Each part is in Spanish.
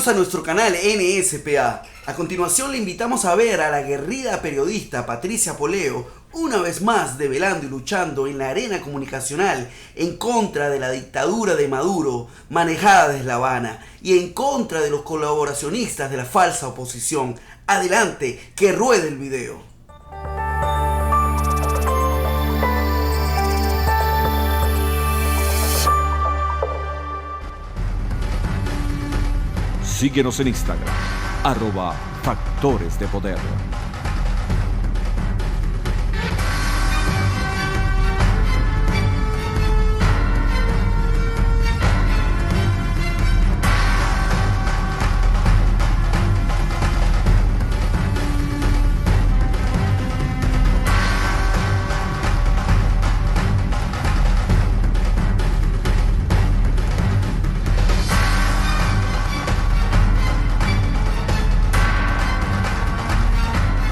Bienvenidos a nuestro canal NSPA. A continuación le invitamos a ver a la aguerrida periodista Patricia Poleo, una vez más develando y luchando en la arena comunicacional en contra de la dictadura de Maduro manejada desde La Habana y en contra de los colaboracionistas de la falsa oposición. Adelante, que ruede el video. Síguenos en Instagram, @Factores de Poder.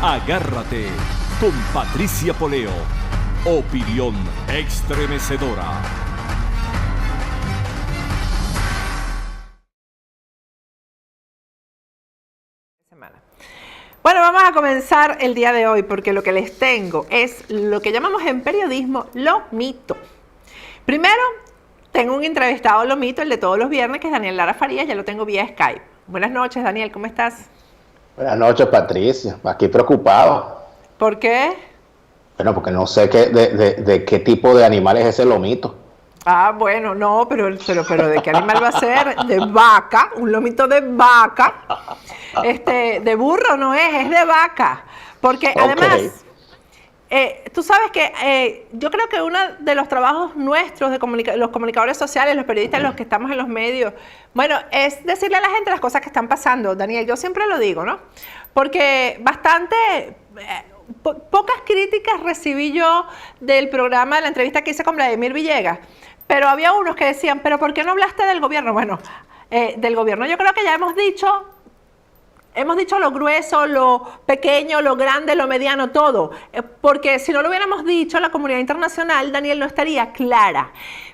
Agárrate con Patricia Poleo. Opinión estremecedora. Bueno, vamos a comenzar el día de hoy porque lo que les tengo es lo que llamamos en periodismo lo mito. Primero, tengo un entrevistado lo mito, el de todos los viernes, que es Daniel Lara Farías, ya lo tengo vía Skype. Buenas noches, Daniel, ¿cómo estás? Buenas noches, Patricia. Aquí preocupado. ¿Por qué? Bueno, porque no sé de qué tipo de animal es ese lomito. Ah, bueno, no, pero ¿de qué animal va a ser? De vaca, un lomito de vaca. De burro no es de vaca. Porque además, tú sabes que yo creo que uno de los trabajos nuestros, de los comunicadores sociales, los periodistas, los que estamos en los medios, bueno, es decirle a la gente las cosas que están pasando. Daniel, yo siempre lo digo, ¿no? Porque bastante... pocas críticas recibí yo del programa, de la entrevista que hice con Vladimir Villegas, pero había unos que decían, ¿pero por qué no hablaste del gobierno? Bueno, del gobierno yo creo que ya hemos dicho lo grueso, lo pequeño, lo grande, lo mediano, todo, porque si no lo hubiéramos dicho, la comunidad internacional, Daniel, no estaría clara.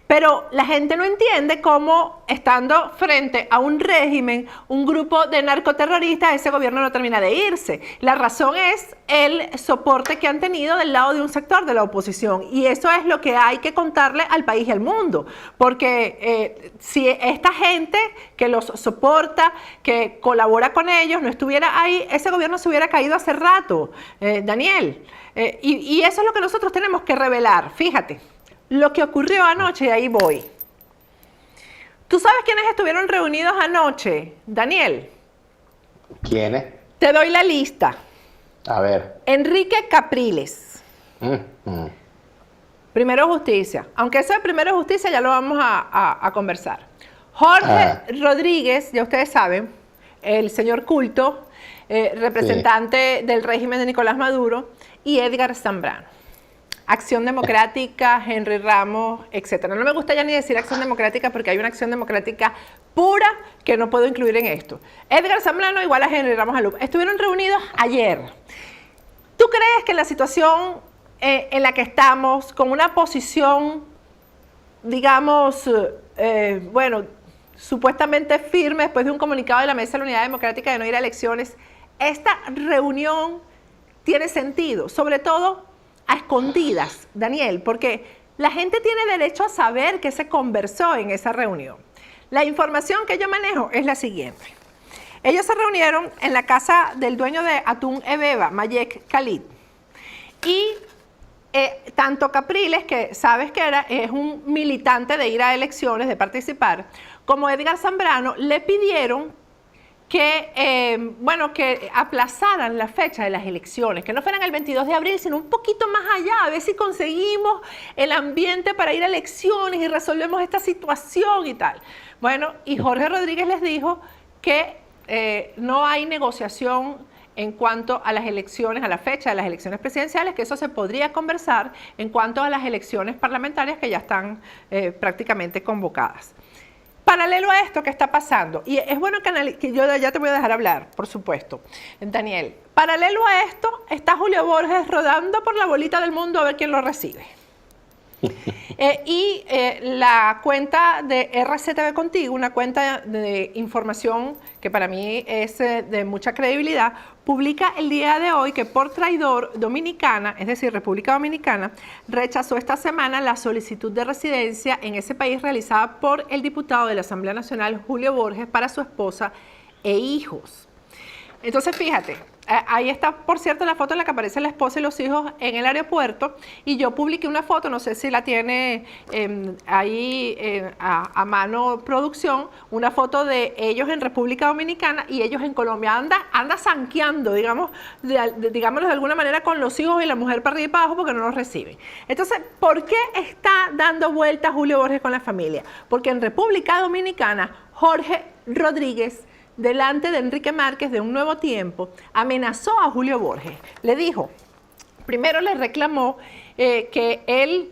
Pero la gente no entiende cómo, estando frente a un régimen, un grupo de narcoterroristas, ese gobierno no termina de irse. La razón es el soporte que han tenido del lado de un sector de la oposición. Y eso es lo que hay que contarle al país y al mundo. Porque si esta gente que los soporta, que colabora con ellos, no estuviera ahí, ese gobierno se hubiera caído hace rato, Daniel. Y eso es lo que nosotros tenemos que revelar. Fíjate. Lo que ocurrió anoche, y ahí voy. ¿Tú sabes quiénes estuvieron reunidos anoche, Daniel? ¿Quiénes? Te doy la lista. A ver. Enrique Capriles. Primero Justicia. Aunque ese de Primero Justicia ya lo vamos a conversar. Jorge Rodríguez, ya ustedes saben, el señor culto, representante del régimen de Nicolás Maduro, y Edgar Zambrano. Acción Democrática, Henry Ramos, etcétera. No me gusta ya ni decir Acción Democrática porque hay una Acción Democrática pura que no puedo incluir en esto. Edgar Zambrano igual a Henry Ramos Alup. Estuvieron reunidos ayer. ¿Tú crees que la situación en la que estamos, con una posición, digamos, bueno, supuestamente firme después de un comunicado de la Mesa de la Unidad Democrática de no ir a elecciones, esta reunión tiene sentido? Sobre todo a escondidas, Daniel, porque la gente tiene derecho a saber qué se conversó en esa reunión. La información que yo manejo es la siguiente. Ellos se reunieron en la casa del dueño de Atún Ebeba, Mayek Khalid, y tanto Capriles, que sabes que es un militante de ir a elecciones, de participar, como Edgar Zambrano, le pidieron que, bueno, que aplazaran la fecha de las elecciones, que no fueran el 22 de abril, sino un poquito más allá, a ver si conseguimos el ambiente para ir a elecciones y resolvemos esta situación y tal. Bueno, y Jorge Rodríguez les dijo que no hay negociación en cuanto a las elecciones, a la fecha de las elecciones presidenciales, que eso se podría conversar en cuanto a las elecciones parlamentarias que ya están prácticamente convocadas. Paralelo a esto que está pasando, y es bueno que yo ya te voy a dejar hablar, por supuesto, Daniel. Paralelo a esto, está Julio Borges rodando por la bolita del mundo a ver quién lo recibe. La cuenta de RCTV Contigo, una cuenta de información que para mí es de mucha credibilidad, publica el día de hoy que por traidor Dominicana, es decir, República Dominicana, rechazó esta semana la solicitud de residencia en ese país realizada por el diputado de la Asamblea Nacional, Julio Borges, para su esposa e hijos. Entonces, fíjate, ahí está, por cierto, la foto en la que aparece la esposa y los hijos en el aeropuerto, y yo publiqué una foto, no sé si la tiene ahí a mano producción, una foto de ellos en República Dominicana y ellos en Colombia. Anda zanqueando, digámoslo de alguna manera, con los hijos y la mujer para arriba y para abajo porque no los reciben. Entonces, ¿por qué está dando vueltas Julio Borges con la familia? Porque en República Dominicana, Jorge Rodríguez, delante de Enrique Márquez de Un Nuevo Tiempo, amenazó a Julio Borges. Le dijo, primero le reclamó que él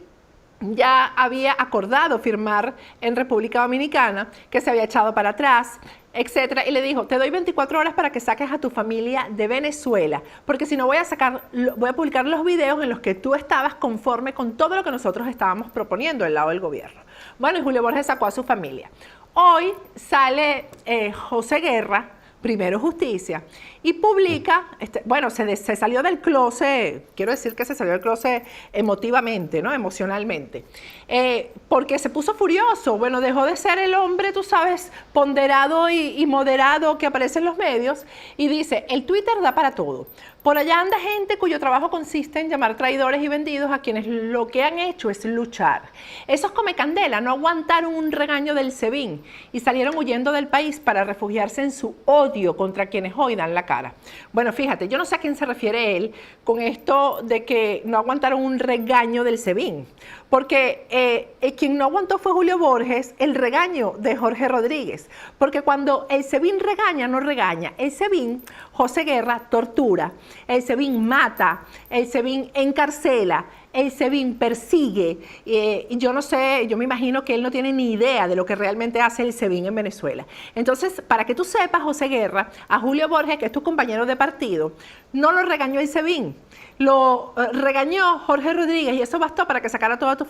ya había acordado firmar en República Dominicana, que se había echado para atrás, etcétera, y le dijo, te doy 24 horas para que saques a tu familia de Venezuela, porque si no voy a publicar los videos en los que tú estabas conforme con todo lo que nosotros estábamos proponiendo del lado del gobierno. Bueno, y Julio Borges sacó a su familia. Hoy sale José Guerra, Primero Justicia, y publica, bueno, se salió del closet, quiero decir que se salió del closet emotivamente, ¿no? Emocionalmente, porque se puso furioso. Bueno, dejó de ser el hombre, tú sabes, ponderado y moderado que aparece en los medios, y dice, el Twitter da para todo. Por allá anda gente cuyo trabajo consiste en llamar traidores y vendidos a quienes lo que han hecho es luchar. Esos come candela no aguantaron un regaño del SEBIN y salieron huyendo del país para refugiarse en su odio contra quienes hoy dan la cara. Bueno, fíjate, yo no sé a quién se refiere él con esto de que no aguantaron un regaño del SEBIN, porque quien no aguantó fue Julio Borges, el regaño de Jorge Rodríguez, porque cuando el SEBIN regaña, no regaña. El SEBIN, José Guerra, tortura. El SEBIN mata, el SEBIN encarcela, el SEBIN persigue. Y yo no sé, yo me imagino que él no tiene ni idea de lo que realmente hace el SEBIN en Venezuela. Entonces, para que tú sepas, José Guerra, a Julio Borges, que es tu compañero de partido, no lo regañó el SEBIN, lo regañó Jorge Rodríguez, y eso bastó para que sacara a toda su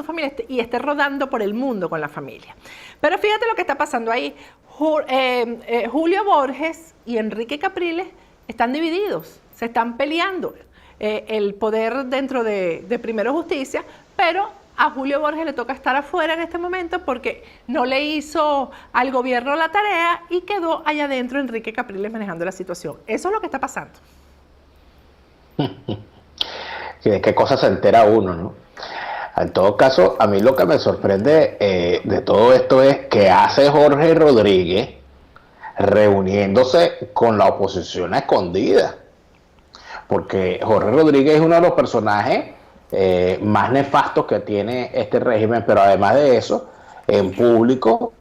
familia y esté rodando por el mundo con la familia. Pero fíjate lo que está pasando ahí. Julio Borges y Enrique Capriles están divididos, se están peleando el poder dentro de Primero Justicia, pero a Julio Borges le toca estar afuera en este momento porque no le hizo al gobierno la tarea y quedó allá adentro Enrique Capriles manejando la situación. Eso es lo que está pasando. ¿De qué cosa se entera uno, no? En todo caso, a mí lo que me sorprende de todo esto es que hace Jorge Rodríguez reuniéndose con la oposición a escondida, porque Jorge Rodríguez es uno de los personajes más nefastos que tiene este régimen, pero además de eso, en público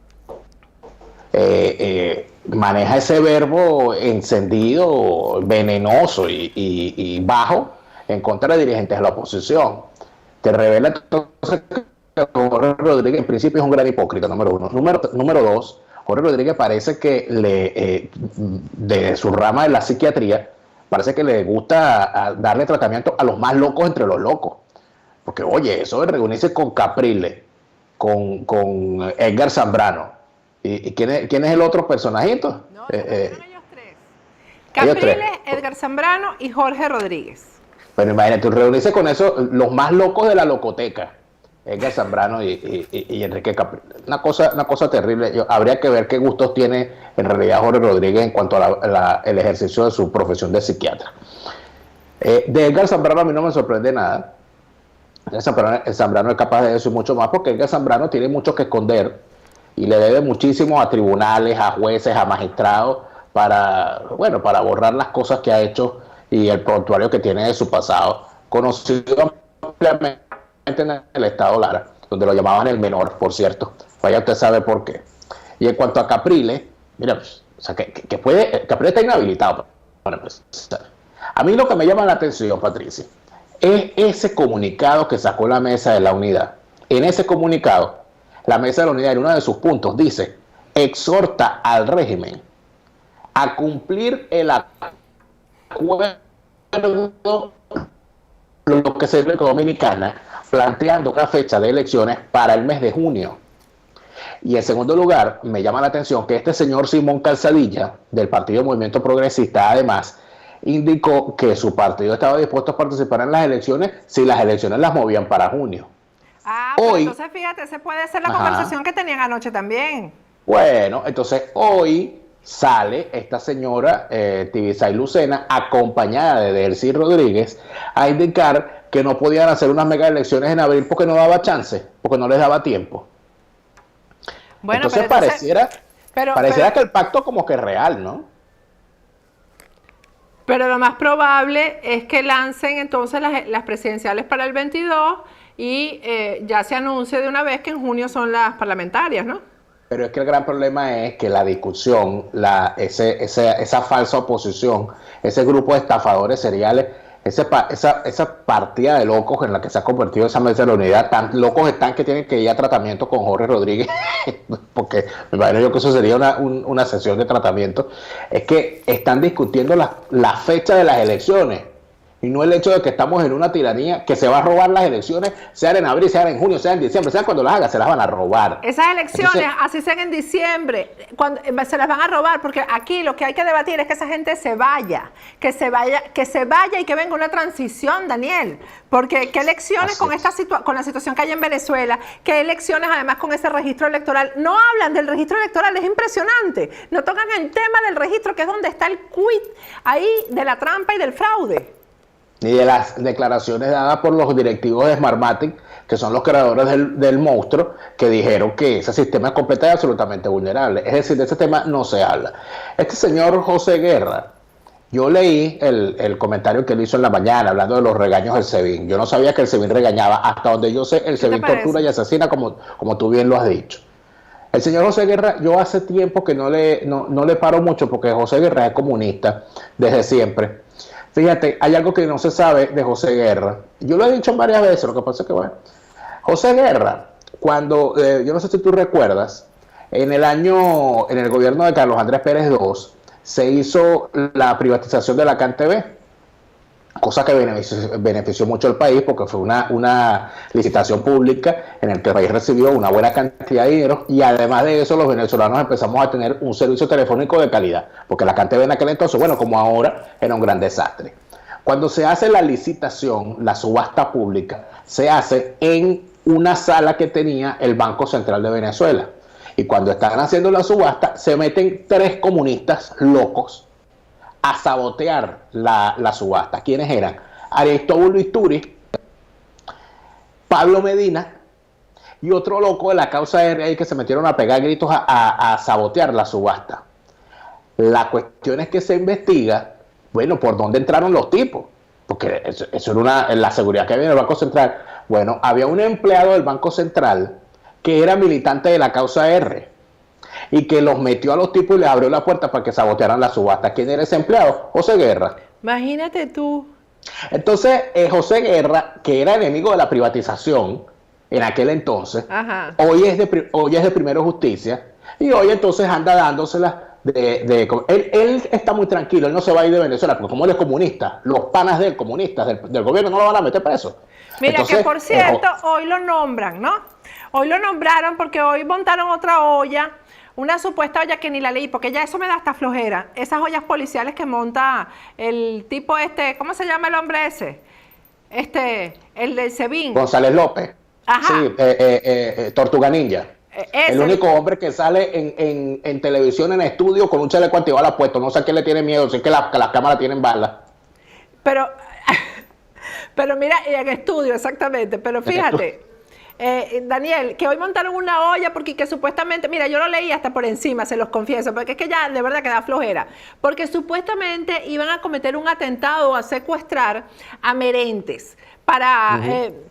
maneja ese verbo encendido, venenoso y bajo en contra de dirigentes de la oposición. Te revela entonces que Jorge Rodríguez en principio es un gran hipócrita, número uno. Número dos, Jorge Rodríguez parece que de su rama de la psiquiatría, parece que le gusta darle tratamiento a los más locos entre los locos. Porque, oye, eso de reunirse con Capriles, con Edgar Zambrano, ¿y quién es el otro personajito? No, son ellos tres. Capriles, Edgar Zambrano y Jorge Rodríguez. Pero imagínate, reunirse con eso, los más locos de la locoteca, Edgar Zambrano y Enrique Capriles. Una cosa terrible. Habría que ver qué gustos tiene en realidad Jorge Rodríguez en cuanto a el ejercicio de su profesión de psiquiatra. De Edgar Zambrano a mí no me sorprende nada. El Zambrano es capaz de eso y mucho más, porque Edgar Zambrano tiene mucho que esconder y le debe muchísimo a tribunales, a jueces, a magistrados para borrar las cosas que ha hecho y el prontuario que tiene de su pasado, conocido ampliamente en el estado Lara, donde lo llamaban el menor, por cierto. Vaya, usted sabe por qué. Y en cuanto a Capriles, mira, pues, o sea, Capriles está inhabilitado para empezar. A mí lo que me llama la atención, Patricia, es ese comunicado que sacó la Mesa de la Unidad. En ese comunicado, la Mesa de la Unidad, en uno de sus puntos, dice: exhorta al régimen a cumplir el acuerdo, lo que se ve con Dominicana, planteando una fecha de elecciones para el mes de junio. Y en segundo lugar, me llama la atención que este señor Simón Calzadilla, del Partido Movimiento Progresista, además, indicó que su partido estaba dispuesto a participar en las elecciones si las elecciones las movían para junio. Hoy, entonces fíjate, esa puede ser la conversación que tenían anoche también. Bueno, entonces hoy sale esta señora Tibisay Lucena, acompañada de Delcy Rodríguez, a indicar que no podían hacer unas mega elecciones en abril porque no daba chance, porque no les daba tiempo. Bueno, entonces pareciera que el pacto como que es real, ¿no? Pero lo más probable es que lancen entonces las presidenciales para el 22 y ya se anuncie de una vez que en junio son las parlamentarias, ¿no? Pero es que el gran problema es que la discusión, esa falsa oposición, ese grupo de estafadores seriales, esa partida de locos en la que se ha convertido esa mesa de la unidad, tan locos están que tienen que ir a tratamiento con Jorge Rodríguez, porque me imagino yo que eso sería una sesión de tratamiento, es que están discutiendo la fecha de las elecciones. Y no el hecho de que estamos en una tiranía que se va a robar las elecciones, sean en abril, sean en junio, sean en diciembre, sean cuando las hagan, se las van a robar. Esas elecciones, entonces, así sean en diciembre, se las van a robar, porque aquí lo que hay que debatir es que esa gente se vaya y que venga una transición, Daniel. Porque qué elecciones con la situación que hay en Venezuela, qué elecciones además con ese registro electoral. No hablan del registro electoral, es impresionante. No tocan el tema del registro, que es donde está el quid ahí de la trampa y del fraude. Ni de las declaraciones dadas por los directivos de Smartmatic, que son los creadores del monstruo, que dijeron que ese sistema es completamente y absolutamente vulnerable. Es decir, de ese tema no se habla. Este señor José Guerra, yo leí el comentario que él hizo en la mañana, hablando de los regaños del SEBIN. Yo no sabía que el SEBIN regañaba. Hasta donde yo sé, el SEBIN tortura y asesina, como tú bien lo has dicho. El señor José Guerra, yo hace tiempo que no le paro mucho, porque José Guerra es comunista desde siempre. Fíjate, hay algo que no se sabe de José Guerra. Yo lo he dicho varias veces, lo que pasa es que, bueno, José Guerra, cuando, yo no sé si tú recuerdas, en el gobierno de Carlos Andrés Pérez II, se hizo la privatización de la CanTV, cosa que benefició mucho al país porque fue una licitación pública en la que el país recibió una buena cantidad de dinero, y además de eso los venezolanos empezamos a tener un servicio telefónico de calidad, porque la CanTV en aquel entonces, bueno, como ahora, era un gran desastre. Cuando se hace la licitación, la subasta pública, se hace en una sala que tenía el Banco Central de Venezuela, y cuando estaban haciendo la subasta se meten 3 comunistas locos a sabotear la subasta. ¿Quiénes eran? Aristóbulo Isturi, Pablo Medina y otro loco de la causa R ahí, que se metieron a pegar gritos a sabotear la subasta. La cuestión es que se investiga, bueno, por dónde entraron los tipos, porque eso era la seguridad que había en el Banco Central. Bueno, había un empleado del Banco Central que era militante de la causa R y que los metió a los tipos y les abrió la puerta para que sabotearan la subasta. ¿Quién era ese empleado? José Guerra. Imagínate tú. Entonces, José Guerra, que era enemigo de la privatización en aquel entonces, hoy es de Primero Justicia, y hoy entonces anda dándosela él está muy tranquilo, él no se va a ir de Venezuela, porque como él es comunista, los panas de él, comunistas del gobierno, no lo van a meter preso. Mira, entonces, que por cierto, hoy lo nombran, ¿no? Hoy lo nombraron porque hoy montaron otra olla, una supuesta olla que ni la leí, porque ya eso me da hasta flojera. Esas ollas policiales que monta el tipo ¿cómo se llama el hombre ese? El del SEBIN. González López. Ajá. Sí, Tortuga Ninja. El único hombre que sale en televisión, en estudio, con un chaleco antibalas puesto. No sé a qué le tiene miedo, si es que las cámaras tienen balas. Pero mira, en estudio, exactamente. Pero fíjate, Daniel, que hoy montaron una olla porque que supuestamente, mira, yo lo leí hasta por encima, se los confieso, porque es que ya de verdad que da flojera. Porque supuestamente iban a cometer un atentado o a secuestrar a Merentes.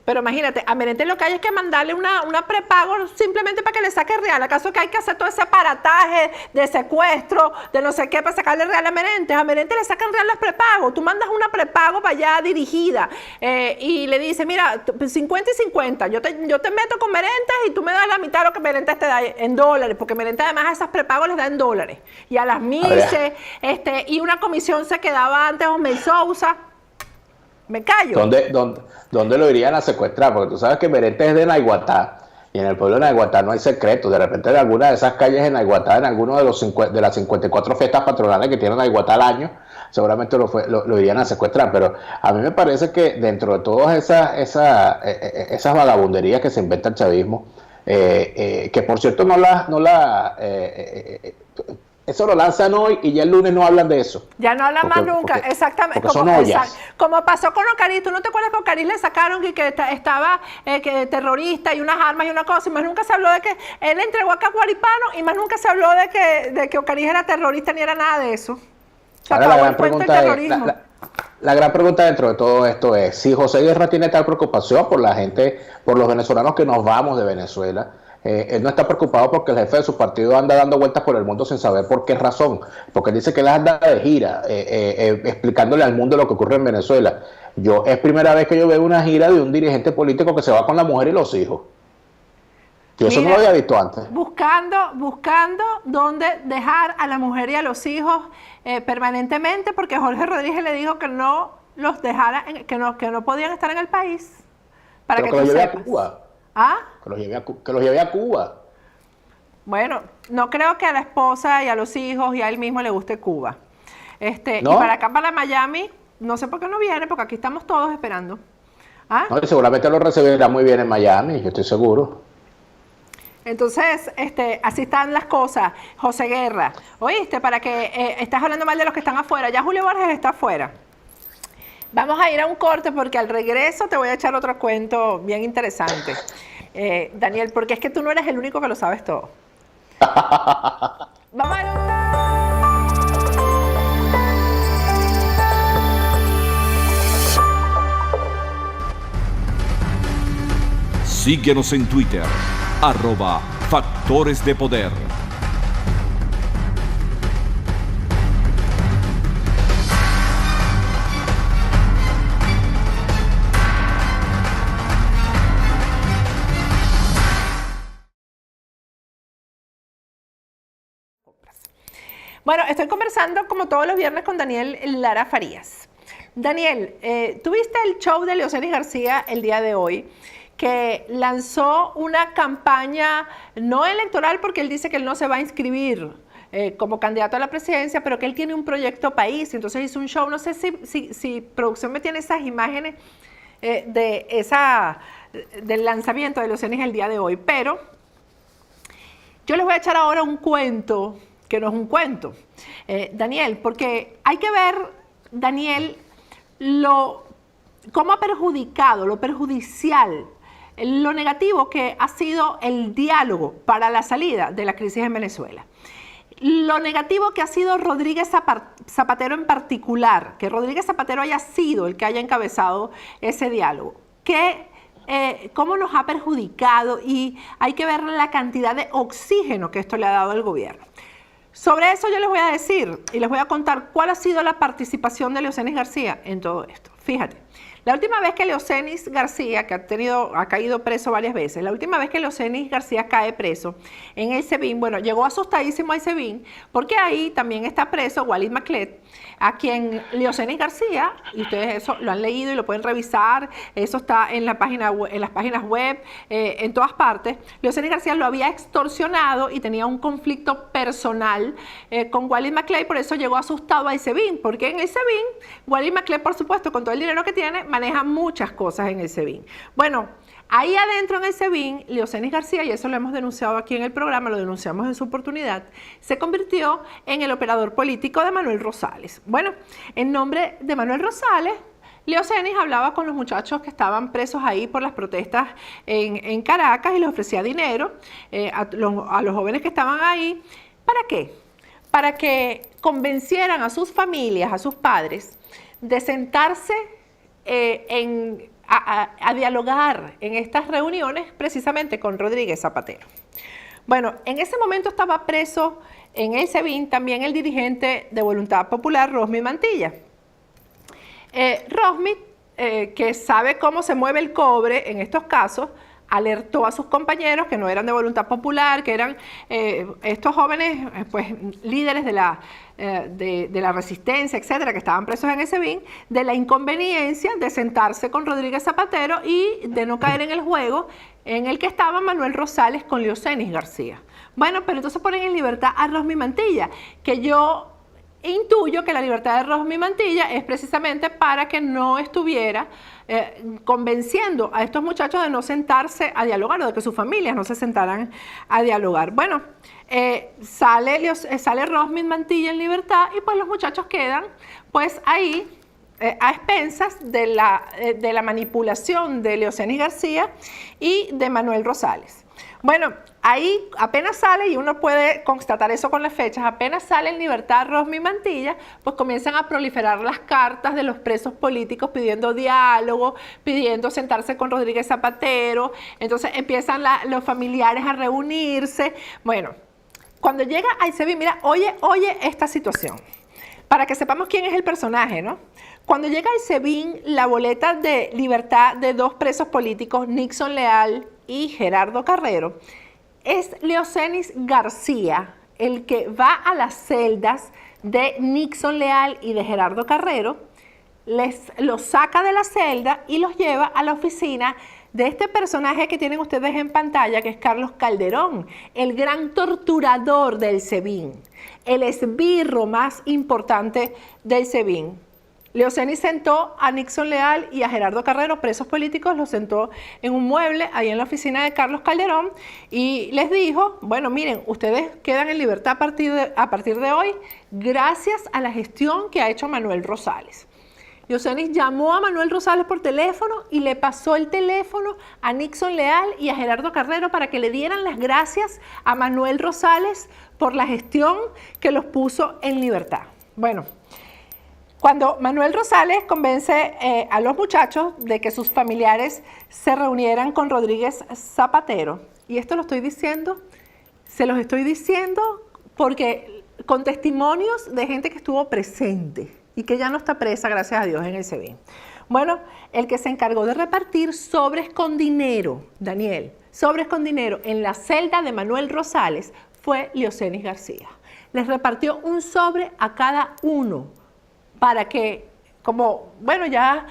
Pero imagínate, a Merentes lo que hay es que mandarle una prepago simplemente para que le saque real. ¿Acaso que hay que hacer todo ese aparataje de secuestro, de no sé qué, para sacarle real a Merentes? A Merentes le sacan real las prepagos. Tú mandas una prepago para allá dirigida y le dices, mira, 50 y 50, yo te meto con Merentes y tú me das la mitad de lo que Merentes te da en dólares, porque Merentes además a esas prepagos les da en dólares. Y a las MICE, y una comisión se quedaba antes Osmel Sousa. Me callo. ¿Dónde lo irían a secuestrar? Porque tú sabes que Merente es de Naiguatá, y en el pueblo de Naiguatá no hay secretos. De repente en alguna de esas calles de Naiguatá, en alguno de las 54 fiestas patronales que tiene Naiguatá al año, seguramente lo irían a secuestrar. Pero a mí me parece que dentro de todas esas vagabunderías que se inventa el chavismo, que por cierto eso lo lanzan hoy y ya el lunes no hablan de eso. Ya no hablan más nunca, exactamente. Porque son ollas. Como pasó con Ocariz, ¿tú no te acuerdas que Ocariz le sacaron que estaba que terrorista y unas armas y una cosa? Y más nunca se habló de que él entregó a Caguaripano y más nunca se habló de que Ocariz era terrorista ni era nada de eso. Ahora la gran pregunta dentro de todo esto es si José Guerra tiene tal preocupación por la gente, por los venezolanos que nos vamos de Venezuela. Él no está preocupado porque el jefe de su partido anda dando vueltas por el mundo sin saber por qué razón, porque él dice que él anda de gira explicándole al mundo lo que ocurre en Venezuela. Es primera vez que yo veo una gira de un dirigente político que se va con la mujer y los hijos. Yo eso no lo había visto antes. Buscando dónde dejar a la mujer y a los hijos permanentemente, porque Jorge Rodríguez le dijo que no los dejara, que no podían estar en el país. Para pero que los lleve a Cuba. ¿Ah? Que los lleve a Cuba. Bueno, no creo que a la esposa y a los hijos y a él mismo le guste Cuba. ¿No? Y para acá, para Miami, no sé por qué no viene, porque aquí estamos todos esperando. ¿Ah? No, y seguramente lo recibirá muy bien en Miami, yo estoy seguro. Entonces, así están las cosas. José Guerra, oíste, para que estás hablando mal de los que están afuera. Ya Julio Borges está afuera. Vamos a ir a un corte porque al regreso te voy a echar otro cuento bien interesante. Daniel, porque es que tú no eres el único que lo sabes todo. Vamos Síguenos en Twitter, @Factores de Poder. Bueno, estoy conversando como todos los viernes con Daniel Lara Farías. Daniel, tuviste el show de Leocenis García el día de hoy, que lanzó una campaña no electoral porque él dice que él no se va a inscribir como candidato a la presidencia, pero que él tiene un proyecto país, entonces hizo un show. No sé si producción me tiene esas imágenes del lanzamiento de Leocenis el día de hoy, pero yo les voy a echar ahora un cuento que no es un cuento, Daniel, porque hay que ver, Daniel, cómo ha perjudicado, lo perjudicial, lo negativo que ha sido el diálogo para la salida de la crisis en Venezuela. Lo negativo que ha sido Rodríguez Zapatero en particular, que Rodríguez Zapatero haya sido el que haya encabezado ese diálogo, cómo nos ha perjudicado, y hay que ver la cantidad de oxígeno que esto le ha dado al gobierno. Sobre eso yo les voy a decir y les voy a contar cuál ha sido la participación de Leocenis García en todo esto. Fíjate, la última vez que Leocenis García, que ha caído preso varias veces, la última vez que Leocenis García cae preso en el SEBIN, bueno, llegó asustadísimo al SEBIN, porque ahí también está preso Walid Maclet, a quien Leocenis García, y ustedes eso lo han leído y lo pueden revisar, eso está en las páginas web, en todas partes. Leocenis García lo había extorsionado y tenía un conflicto personal con Walid Maclet, por eso llegó asustado al SEBIN, porque en el SEBIN, Walid Maclet, por supuesto, con todo el dinero que tiene, maneja muchas cosas en el SEBIN. Bueno, ahí adentro en el SEBIN, Leocenis García, y eso lo hemos denunciado aquí en el programa, lo denunciamos en su oportunidad, se convirtió en el operador político de Manuel Rosales. Bueno, en nombre de Manuel Rosales, Leocenis hablaba con los muchachos que estaban presos ahí por las protestas en Caracas y les ofrecía dinero a los jóvenes que estaban ahí. ¿Para qué? Para que convencieran a sus familias, a sus padres, de sentarse a dialogar en estas reuniones precisamente con Rodríguez Zapatero. Bueno, en ese momento estaba preso en el SEBIN también el dirigente de Voluntad Popular, Rosmi Mantilla. Rosmi, que sabe cómo se mueve el cobre en estos casos, alertó a sus compañeros que no eran de Voluntad Popular, que eran estos jóvenes pues líderes de la resistencia, etcétera, que estaban presos en ese SEBIN, de la inconveniencia de sentarse con Rodríguez Zapatero y de no caer en el juego en el que estaba Manuel Rosales con Leocenis García. Bueno, pero entonces ponen en libertad a Rosmi Mantilla, que yo intuyo que la libertad de Rosmi Mantilla es precisamente para que no estuviera convenciendo a estos muchachos de no sentarse a dialogar o de que sus familias no se sentaran a dialogar. Bueno, sale Rosmi Mantilla en libertad y pues los muchachos quedan pues ahí a expensas de la manipulación de Leocenis García y de Manuel Rosales. Bueno, ahí apenas sale, y uno puede constatar eso con las fechas, apenas sale en libertad Rosmi Mantilla, pues comienzan a proliferar las cartas de los presos políticos pidiendo diálogo, pidiendo sentarse con Rodríguez Zapatero, entonces empiezan los familiares a reunirse. Bueno, cuando llega a SEBIN, mira, oye esta situación, para que sepamos quién es el personaje, ¿no? Cuando llega a SEBIN, la boleta de libertad de dos presos políticos, Nixon Leal y Gerardo Carrero, es Leocenis García el que va a las celdas de Nixon Leal y de Gerardo Carrero, los saca de la celda y los lleva a la oficina de este personaje que tienen ustedes en pantalla, que es Carlos Calderón, el gran torturador del SEBIN, el esbirro más importante del SEBIN. Leocenis sentó a Nixon Leal y a Gerardo Carrero, presos políticos, los sentó en un mueble ahí en la oficina de Carlos Calderón y les dijo, bueno, miren, ustedes quedan en libertad a partir de hoy gracias a la gestión que ha hecho Manuel Rosales. Leocenis llamó a Manuel Rosales por teléfono y le pasó el teléfono a Nixon Leal y a Gerardo Carrero para que le dieran las gracias a Manuel Rosales por la gestión que los puso en libertad. Bueno, cuando Manuel Rosales convence a los muchachos de que sus familiares se reunieran con Rodríguez Zapatero, y esto lo estoy diciendo, se los estoy diciendo porque con testimonios de gente que estuvo presente y que ya no está presa, gracias a Dios, en el SEBIN. Bueno, el que se encargó de repartir sobres con dinero, Daniel, sobres con dinero en la celda de Manuel Rosales fue Leocenis García. Les repartió un sobre a cada uno, para que, como, bueno, ya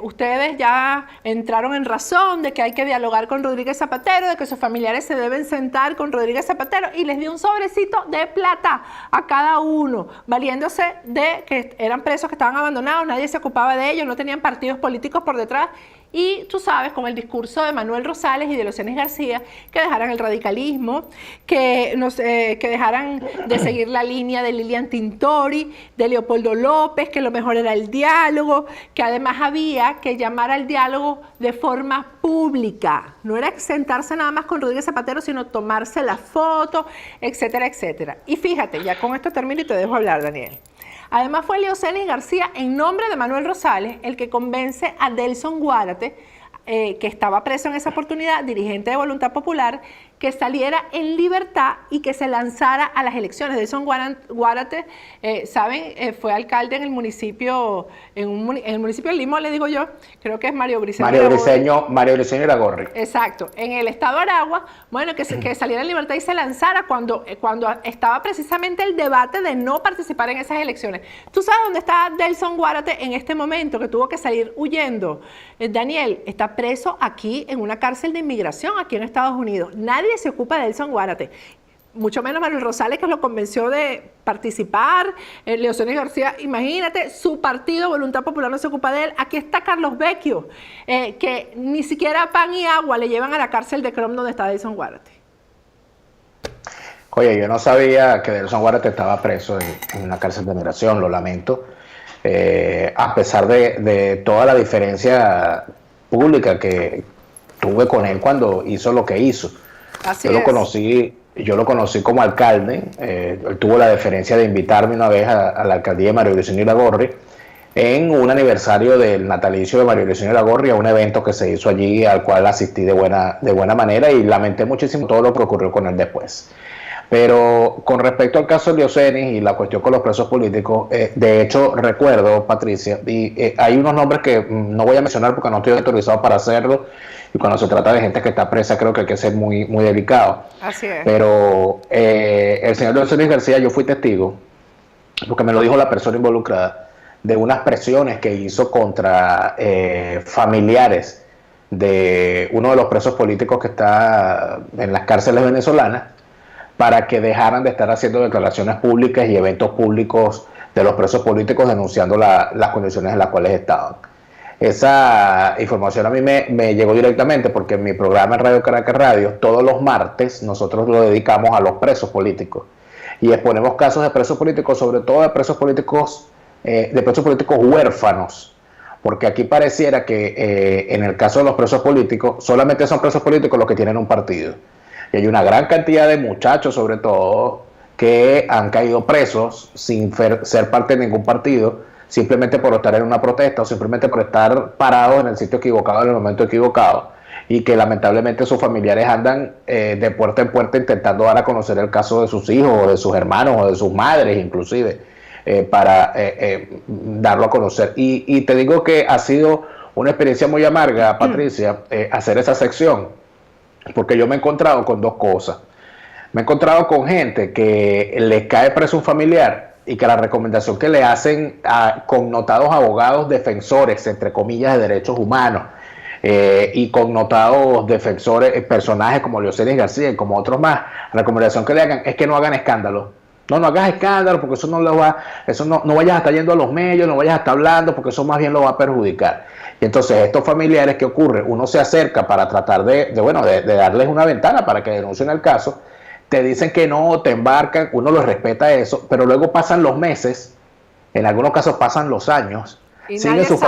ustedes ya entraron en razón de que hay que dialogar con Rodríguez Zapatero, de que sus familiares se deben sentar con Rodríguez Zapatero, y les dio un sobrecito de plata a cada uno, valiéndose de que eran presos que estaban abandonados, nadie se ocupaba de ellos, no tenían partidos políticos por detrás. Y tú sabes, con el discurso de Manuel Rosales y de Leocenis García, que dejaran el radicalismo, que dejaran de seguir la línea de Lilian Tintori, de Leopoldo López, que lo mejor era el diálogo, que además había que llamar al diálogo de forma pública. No era sentarse nada más con Rodríguez Zapatero, sino tomarse la foto, etcétera, etcétera. Y fíjate, ya con esto termino y te dejo hablar, Daniel. Además fue Leocenis García, en nombre de Manuel Rosales, el que convence a Delson Guárate, que estaba preso en esa oportunidad, dirigente de Voluntad Popular, que saliera en libertad y que se lanzara a las elecciones. Delson Guárate, ¿saben? Fue alcalde en el municipio, en el municipio de Limón, le digo yo, creo que es Mario Briceño Iragorri. Exacto, en el estado de Aragua, bueno, que saliera en libertad y se lanzara cuando estaba precisamente el debate de no participar en esas elecciones. ¿Tú sabes dónde está Delson Guárate en este momento, que tuvo que salir huyendo? Daniel, está preso aquí en una cárcel de inmigración, aquí en Estados Unidos. Nadie se ocupa de Delson Guárate, mucho menos Manuel Rosales, que lo convenció de participar. Leocenis García, imagínate, su partido Voluntad Popular no se ocupa de él. Aquí está Carlos Vecchio, que ni siquiera pan y agua le llevan a la cárcel de Crom donde está Delson Guárate. Oye, yo no sabía que Delson Guárate estaba preso en una cárcel de inmigración, lo lamento, a pesar de toda la diferencia pública que tuve con él cuando hizo lo que hizo. Yo lo conocí como alcalde. Él tuvo la deferencia de invitarme una vez a la alcaldía de Mario Briceño Iragorri en un aniversario del natalicio de Mario Briceño Iragorri, a un evento que se hizo allí, al cual asistí de buena manera, y lamenté muchísimo todo lo que ocurrió con él después. Pero con respecto al caso de Leocenis y la cuestión con los presos políticos, de hecho recuerdo, Patricia, y hay unos nombres que no voy a mencionar porque no estoy autorizado para hacerlo, y cuando se trata de gente que está presa creo que hay que ser muy, muy delicado. Así es. Pero el señor Leocenis García, yo fui testigo, porque me lo dijo la persona involucrada, de unas presiones que hizo contra familiares de uno de los presos políticos que está en las cárceles venezolanas, para que dejaran de estar haciendo declaraciones públicas y eventos públicos de los presos políticos denunciando las condiciones en las cuales estaban. Esa información a mí me llegó directamente porque en mi programa en Radio Caracas Radio, todos los martes, nosotros lo dedicamos a los presos políticos y exponemos casos de presos políticos, sobre todo de presos políticos huérfanos, porque aquí pareciera que en el caso de los presos políticos, solamente son presos políticos los que tienen un partido. Y hay una gran cantidad de muchachos, sobre todo, que han caído presos sin ser parte de ningún partido, simplemente por estar en una protesta o simplemente por estar parados en el sitio equivocado en el momento equivocado, y que lamentablemente sus familiares andan de puerta en puerta intentando dar a conocer el caso de sus hijos o de sus hermanos o de sus madres inclusive, para darlo a conocer. Y te digo que ha sido una experiencia muy amarga, Patricia, hacer esa sección, porque yo me he encontrado con dos cosas. Me he encontrado con gente que le cae preso un familiar y que la recomendación que le hacen a connotados abogados defensores, entre comillas, de derechos humanos, y connotados defensores, personajes como Leocenis García y como otros más, la recomendación que le hagan es que no hagan escándalo. No hagas escándalo porque eso no vayas a estar yendo a los medios, no vayas a estar hablando porque eso más bien lo va a perjudicar. Y entonces estos familiares, ¿qué ocurre? Uno se acerca para tratar de darles una ventana para que denuncien el caso, te dicen que no, te embarcan, uno los respeta eso, pero luego pasan los meses, en algunos casos pasan los años, siguen sus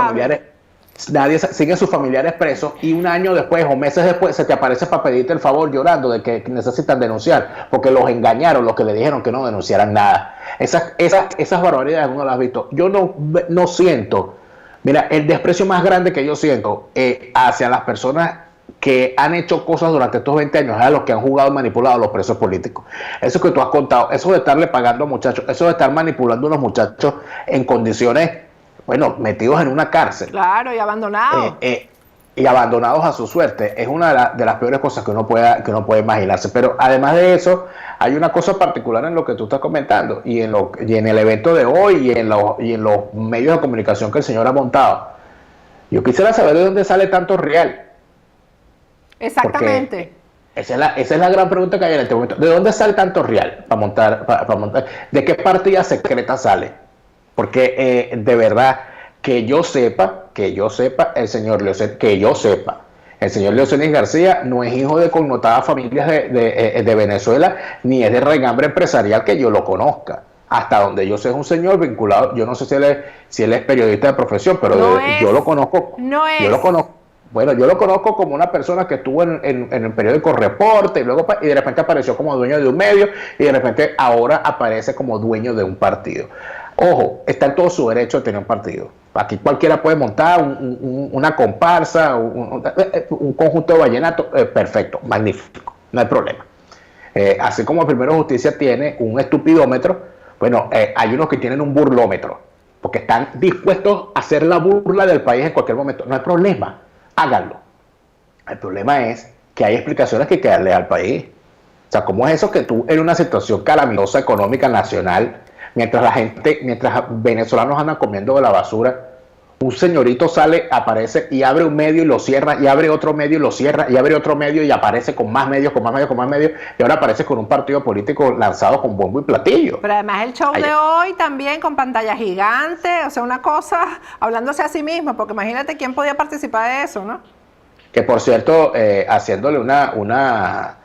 familiares presos y un año después o meses después se te aparece para pedirte el favor llorando de que necesitan denunciar porque los engañaron, los que le dijeron que no denunciaran nada. Esas barbaridades uno las ha visto. Yo no siento, mira, el desprecio más grande que yo siento hacia las personas que han hecho cosas durante estos 20 años, a los que han jugado y manipulado a los presos políticos. Eso que tú has contado, eso de estarle pagando a muchachos, eso de estar manipulando a unos muchachos en condiciones, bueno, metidos en una cárcel. Claro, y abandonados. Y abandonados a su suerte. Es una de las peores cosas que uno puede imaginarse. Pero además de eso, hay una cosa particular en lo que tú estás comentando y en el evento de hoy y en los medios de comunicación que el señor ha montado. Yo quisiera saber de dónde sale tanto real. Exactamente. Esa es la gran pregunta que hay en este momento. ¿De dónde sale tanto real para montar? ¿De qué partida secreta sale? Porque de verdad, que yo sepa, el señor Leocenis García no es hijo de connotadas familias de Venezuela, ni es de regambre empresarial que yo lo conozca. Hasta donde yo sé es un señor vinculado, yo no sé si él es periodista de profesión, pero yo lo conozco. Yo lo conozco como una persona que estuvo en el periódico Reporte y de repente apareció como dueño de un medio y de repente ahora aparece como dueño de un partido. Ojo, está en todo su derecho de tener un partido. Aquí cualquiera puede montar una comparsa, un conjunto de vallenato, perfecto, magnífico, no hay problema. Así como el Primero Justicia tiene un estupidómetro, bueno, hay unos que tienen un burlómetro, porque están dispuestos a hacer la burla del país en cualquier momento. No hay problema, háganlo. El problema es que hay explicaciones que hay que darle al país. O sea, ¿cómo es eso que tú en una situación calamitosa económica nacional, mientras venezolanos andan comiendo de la basura, un señorito sale, aparece y abre un medio y lo cierra, y abre otro medio y lo cierra, y abre otro medio y aparece con más medios, y ahora aparece con un partido político lanzado con bombo y platillo? Pero además el show de hoy también con pantalla gigante, o sea, una cosa, hablándose a sí mismo, porque imagínate quién podía participar de eso, ¿no? Que por cierto, haciéndole una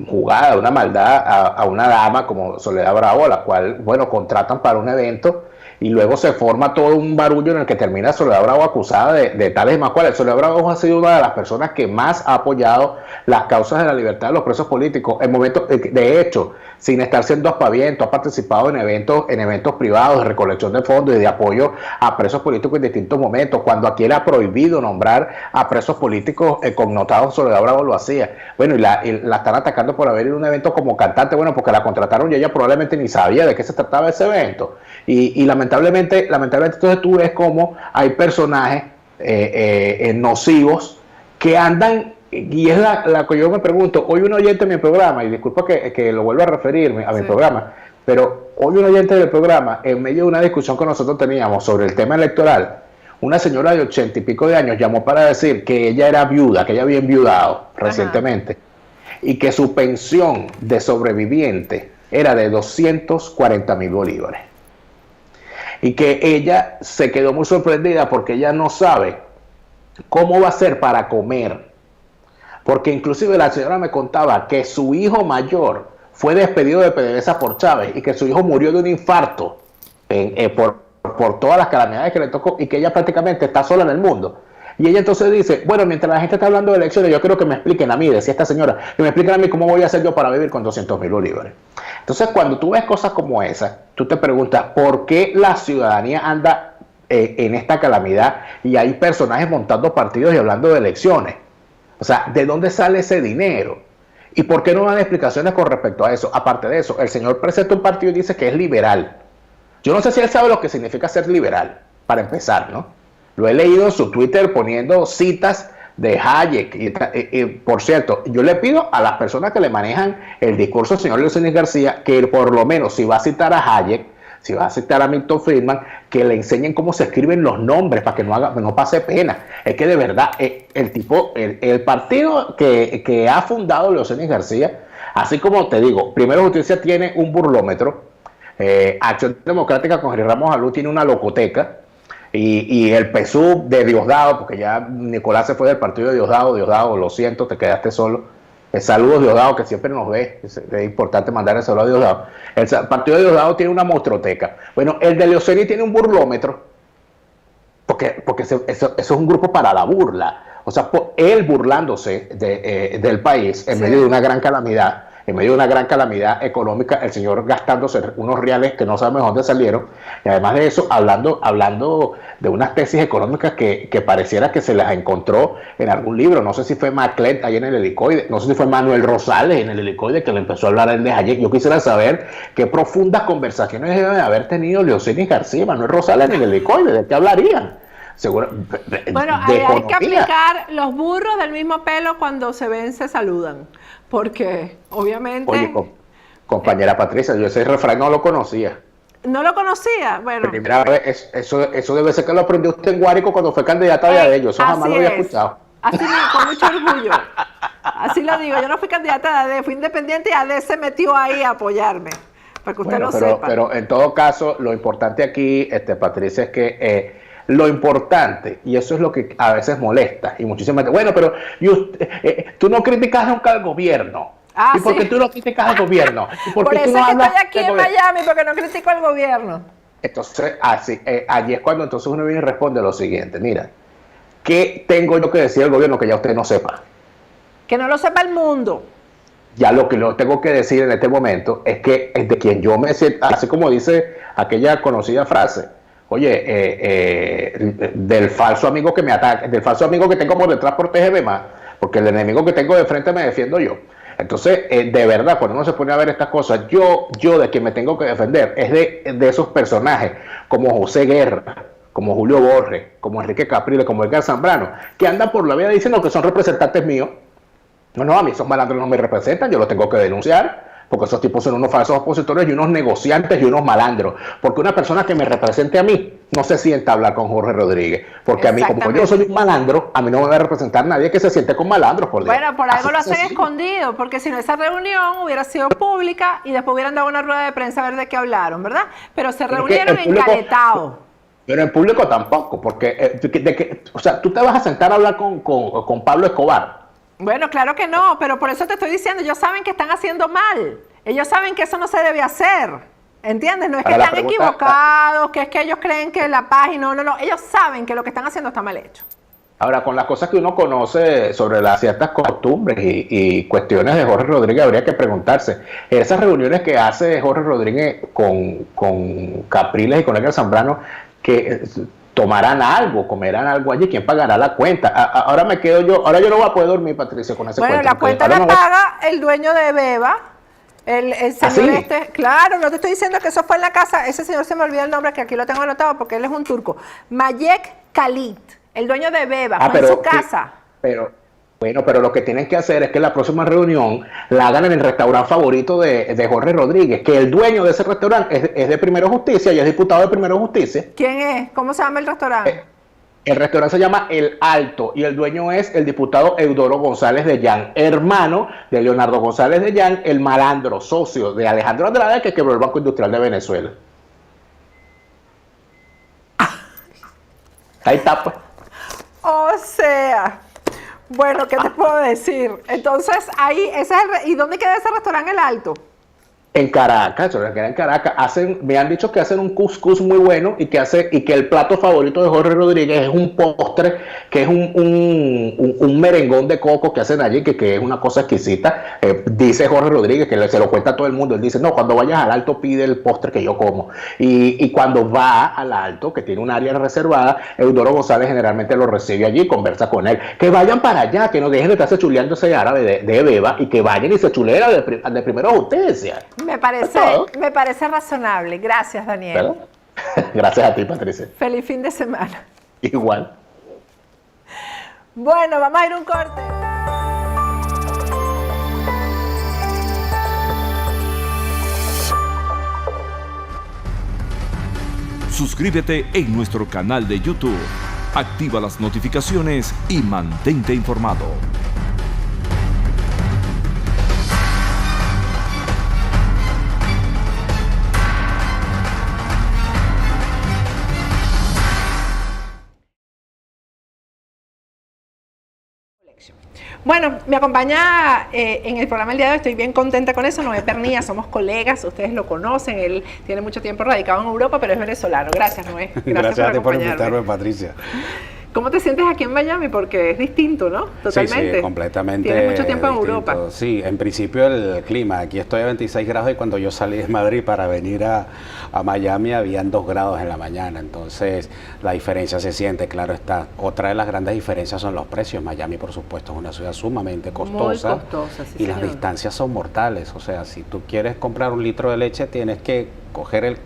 jugada, una maldad a una dama como Soledad Bravo, a la cual, bueno, contratan para un evento y luego se forma todo un barullo en el que termina Soledad Bravo acusada de tales y más cuales. Soledad Bravo ha sido una de las personas que más ha apoyado las causas de la libertad de los presos políticos. En momentos, de hecho, sin estar siendo aspaviento, ha participado en eventos privados de recolección de fondos y de apoyo a presos políticos en distintos momentos. Cuando aquí era prohibido nombrar a presos políticos connotados, Soledad Bravo lo hacía. Bueno, y la están atacando por haber ido a un evento como cantante, bueno, porque la contrataron y ella probablemente ni sabía de qué se trataba ese evento. Y lamentablemente entonces tú ves como hay personajes nocivos que andan, y es la que yo me pregunto. Hoy un oyente en mi programa, y disculpa que lo vuelva a referirme a mi programa, pero hoy un oyente del programa, en medio de una discusión que nosotros teníamos sobre el tema electoral, una señora de 80 y pico de años llamó para decir que ella era viuda, que ella había enviudado recientemente, y que su pensión de sobreviviente era de 240,000 bolívares. Y que ella se quedó muy sorprendida porque ella no sabe cómo va a ser para comer. Porque inclusive la señora me contaba que su hijo mayor fue despedido de PDVSA por Chávez y que su hijo murió de un infarto por todas las calamidades que le tocó, y que ella prácticamente está sola en el mundo. Y ella entonces dice, bueno, mientras la gente está hablando de elecciones, yo quiero que me expliquen a mí, decía esta señora, que me expliquen a mí cómo voy a hacer yo para vivir con 200,000 bolívares. Entonces, cuando tú ves cosas como esas, tú te preguntas, ¿por qué la ciudadanía anda en esta calamidad y hay personajes montando partidos y hablando de elecciones? O sea, ¿de dónde sale ese dinero? ¿Y por qué no dan explicaciones con respecto a eso? Aparte de eso, el señor presenta un partido y dice que es liberal. Yo no sé si él sabe lo que significa ser liberal, para empezar, ¿no? Lo he leído en su Twitter poniendo citas de Hayek. Y por cierto, yo le pido a las personas que le manejan el discurso del señor Leónidas García que por lo menos, si va a citar a Hayek, si va a citar a Milton Friedman, que le enseñen cómo se escriben los nombres para que no pase pena. Es que de verdad, el partido que ha fundado Leónidas García, así como te digo, Primero Justicia tiene un burlómetro, Acción Democrática con Henry Ramos Alú tiene una locoteca, y el PSUV de Diosdado, porque ya Nicolás se fue del partido de Diosdado, lo siento, te quedaste solo. Saludos Diosdado, que siempre nos ve, es importante mandar el saludo a Diosdado. El partido de Diosdado tiene una monstruoteca. Bueno, el de Leoceni tiene un burlómetro, porque eso es un grupo para la burla. O sea, él burlándose del país en medio de una gran calamidad, económica, el señor gastándose unos reales que no sabemos dónde salieron, y además de eso, hablando de unas tesis económicas que pareciera que se las encontró en algún libro. No sé si fue Maclet ahí en el Helicoide, no sé si fue Manuel Rosales en el Helicoide que le empezó a hablar a él de Hayek. Yo quisiera saber qué profundas conversaciones deben haber tenido Leónidas García y Manuel Rosales en el Helicoide, ¿de qué hablarían? Seguro, bueno, hay que aplicar los burros del mismo pelo cuando se ven, se saludan, porque obviamente... Oye, compañera Patricia, yo ese refrán no lo conocía. ¿No lo conocía? Bueno. Primera vez, eso debe ser que lo aprendió usted en Guárico cuando fue candidata de ellos, eso jamás lo había escuchado. Así con mucho orgullo. Así lo digo, yo no fui candidata de AD, fui independiente y AD se metió ahí a apoyarme, para que usted lo sepa. Pero en todo caso, lo importante aquí, Patricia, es que... lo importante, y eso es lo que a veces molesta, y muchísimas veces, bueno, pero tú no criticas nunca al gobierno. ¿Y por qué tú no criticas al gobierno? Por eso es que estoy aquí en Miami, porque no critico al gobierno. Entonces, allí es cuando entonces uno viene y responde lo siguiente: mira, ¿qué tengo yo que decir al gobierno que ya usted no sepa? Que no lo sepa el mundo. Ya lo que lo tengo que decir en este momento es que es de quien yo me siento, así como dice aquella conocida frase. Oye, del falso amigo que me ataca, del falso amigo que tengo por detrás, protégeme más, porque el enemigo que tengo de frente me defiendo yo. Entonces, de verdad, cuando uno se pone a ver estas cosas, yo de quien me tengo que defender es de esos personajes como José Guerra, como Julio Borges, como Enrique Capriles, como Edgar Zambrano, que andan por la vida diciendo que son representantes míos. No, a mí esos malandros no me representan, yo los tengo que denunciar. Porque esos tipos son unos falsos opositores y unos negociantes y unos malandros. Porque una persona que me represente a mí no se sienta a hablar con Jorge Rodríguez. Porque a mí, como yo soy un malandro, a mí no me va a representar nadie que se siente con malandros. Bueno, por algo lo hacen escondido, porque si no, esa reunión hubiera sido pública y después hubieran dado una rueda de prensa a ver de qué hablaron, ¿verdad? Pero se reunieron encaretados. Pero en público tampoco, porque o sea, tú te vas a sentar a hablar con Pablo Escobar. Bueno, claro que no, pero por eso te estoy diciendo, ellos saben que están haciendo mal, ellos saben que eso no se debe hacer, ¿Entiendes? No es que Ahora la están pregunta- equivocados, que es que ellos creen que la página, no. Ellos saben que lo que están haciendo está mal hecho. Ahora, con las cosas que uno conoce sobre las ciertas costumbres y cuestiones de Jorge Rodríguez, habría que preguntarse, esas reuniones que hace Jorge Rodríguez con Capriles y con Edgar Zambrano, que tomarán algo, comerán algo allí, ¿quién pagará la cuenta? Ahora me quedo yo, ahora yo no voy a poder dormir, Patricia, con ese Bueno, cuento. la cuenta Ahora la me voy- paga el dueño de Beba, el señor ¿Ah, sí? este. Claro, no te estoy diciendo que eso fue en la casa. Ese señor se me olvida el nombre, que aquí lo tengo anotado porque él es un turco. Mayek Khalid, el dueño de Beba, fue en su casa. Pero lo que tienen que hacer es que la próxima reunión la hagan en el restaurante favorito de Jorge Rodríguez, que el dueño de ese restaurante es de Primero Justicia y es diputado de Primero Justicia. ¿Quién es? ¿Cómo se llama el restaurante? El restaurante se llama El Alto y el dueño es el diputado Eudoro González de Llán, hermano de Leonardo González de Llán, el malandro, socio de Alejandro Andrade, que quebró el Banco Industrial de Venezuela. Ahí está, pues. O sea, bueno, ¿qué te puedo decir? Entonces, ahí, ¿y dónde queda ese restaurante El Alto? En Caracas, en Caracas, me han dicho que hacen un couscous muy bueno y que el plato favorito de Jorge Rodríguez es un postre que es un merengón de coco que hacen allí, que es una cosa exquisita. Dice Jorge Rodríguez, que se lo cuenta a todo el mundo, él dice, no, cuando vayas al Alto pide el postre que yo como. Y cuando va al Alto, que tiene un área reservada, Eudoro González generalmente lo recibe allí, conversa con él. Que vayan para allá, que no dejen de estarse chuleando ese árabe de Beba y que vayan y se chulean de Primero Justicia. Me parece razonable. Gracias, Daniel. ¿Verdad? Gracias a ti, Patricia. Feliz fin de semana. Igual. Bueno, vamos a ir a un corte. Suscríbete en nuestro canal de YouTube, activa las notificaciones y mantente informado. Bueno, me acompaña en el programa el día de hoy, estoy bien contenta con eso, Noé Pernilla, somos colegas, ustedes lo conocen, él tiene mucho tiempo radicado en Europa, pero es venezolano. Gracias, Noé. Gracias a ti por invitarme, Patricia. ¿Cómo te sientes aquí en Miami? Porque es distinto, ¿no? Totalmente. Sí, completamente. Tienes mucho tiempo distinto. en Europa. Sí, en principio el clima. Aquí estoy a 26 grados y cuando yo salí de Madrid para venir a Miami habían 2 grados en la mañana. Entonces la diferencia se siente, claro está. Otra de las grandes diferencias son los precios. Miami, por supuesto, es una ciudad sumamente costosa. Muy costosa, sí, y las señor. distancias son mortales. O sea, si tú quieres comprar un litro de leche, tienes que coger el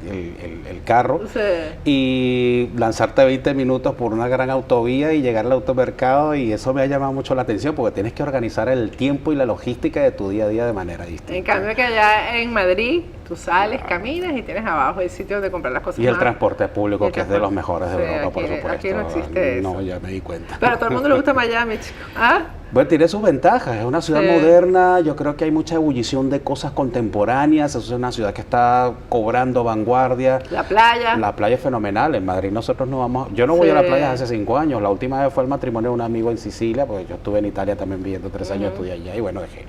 carro Sí. y lanzarte 20 minutos por una gran autovía y llegar al automercado, y eso me ha llamado mucho la atención porque tienes que organizar el tiempo y la logística de tu día a día de manera distinta. En cambio que allá en Madrid, tú sales, caminas y tienes abajo el sitio donde comprar las cosas. Y el más. transporte público, El que es de los mejores de sí, Europa, por aquí- supuesto. aquí no existe eso. No, ya me di cuenta. Pero a todo el mundo le gusta Miami, chico. ¿Ah? Bueno, tiene sus ventajas, es una ciudad Sí. moderna, yo creo que hay mucha ebullición de cosas contemporáneas, es una ciudad que está cobrando vanguardia. La playa. La playa es fenomenal, en Madrid nosotros no vamos, yo no voy a la Sí. playa hace 5 años, la última vez fue el matrimonio de un amigo en Sicilia, porque yo estuve en Italia también viviendo 3 años, estudié allá y bueno, dejé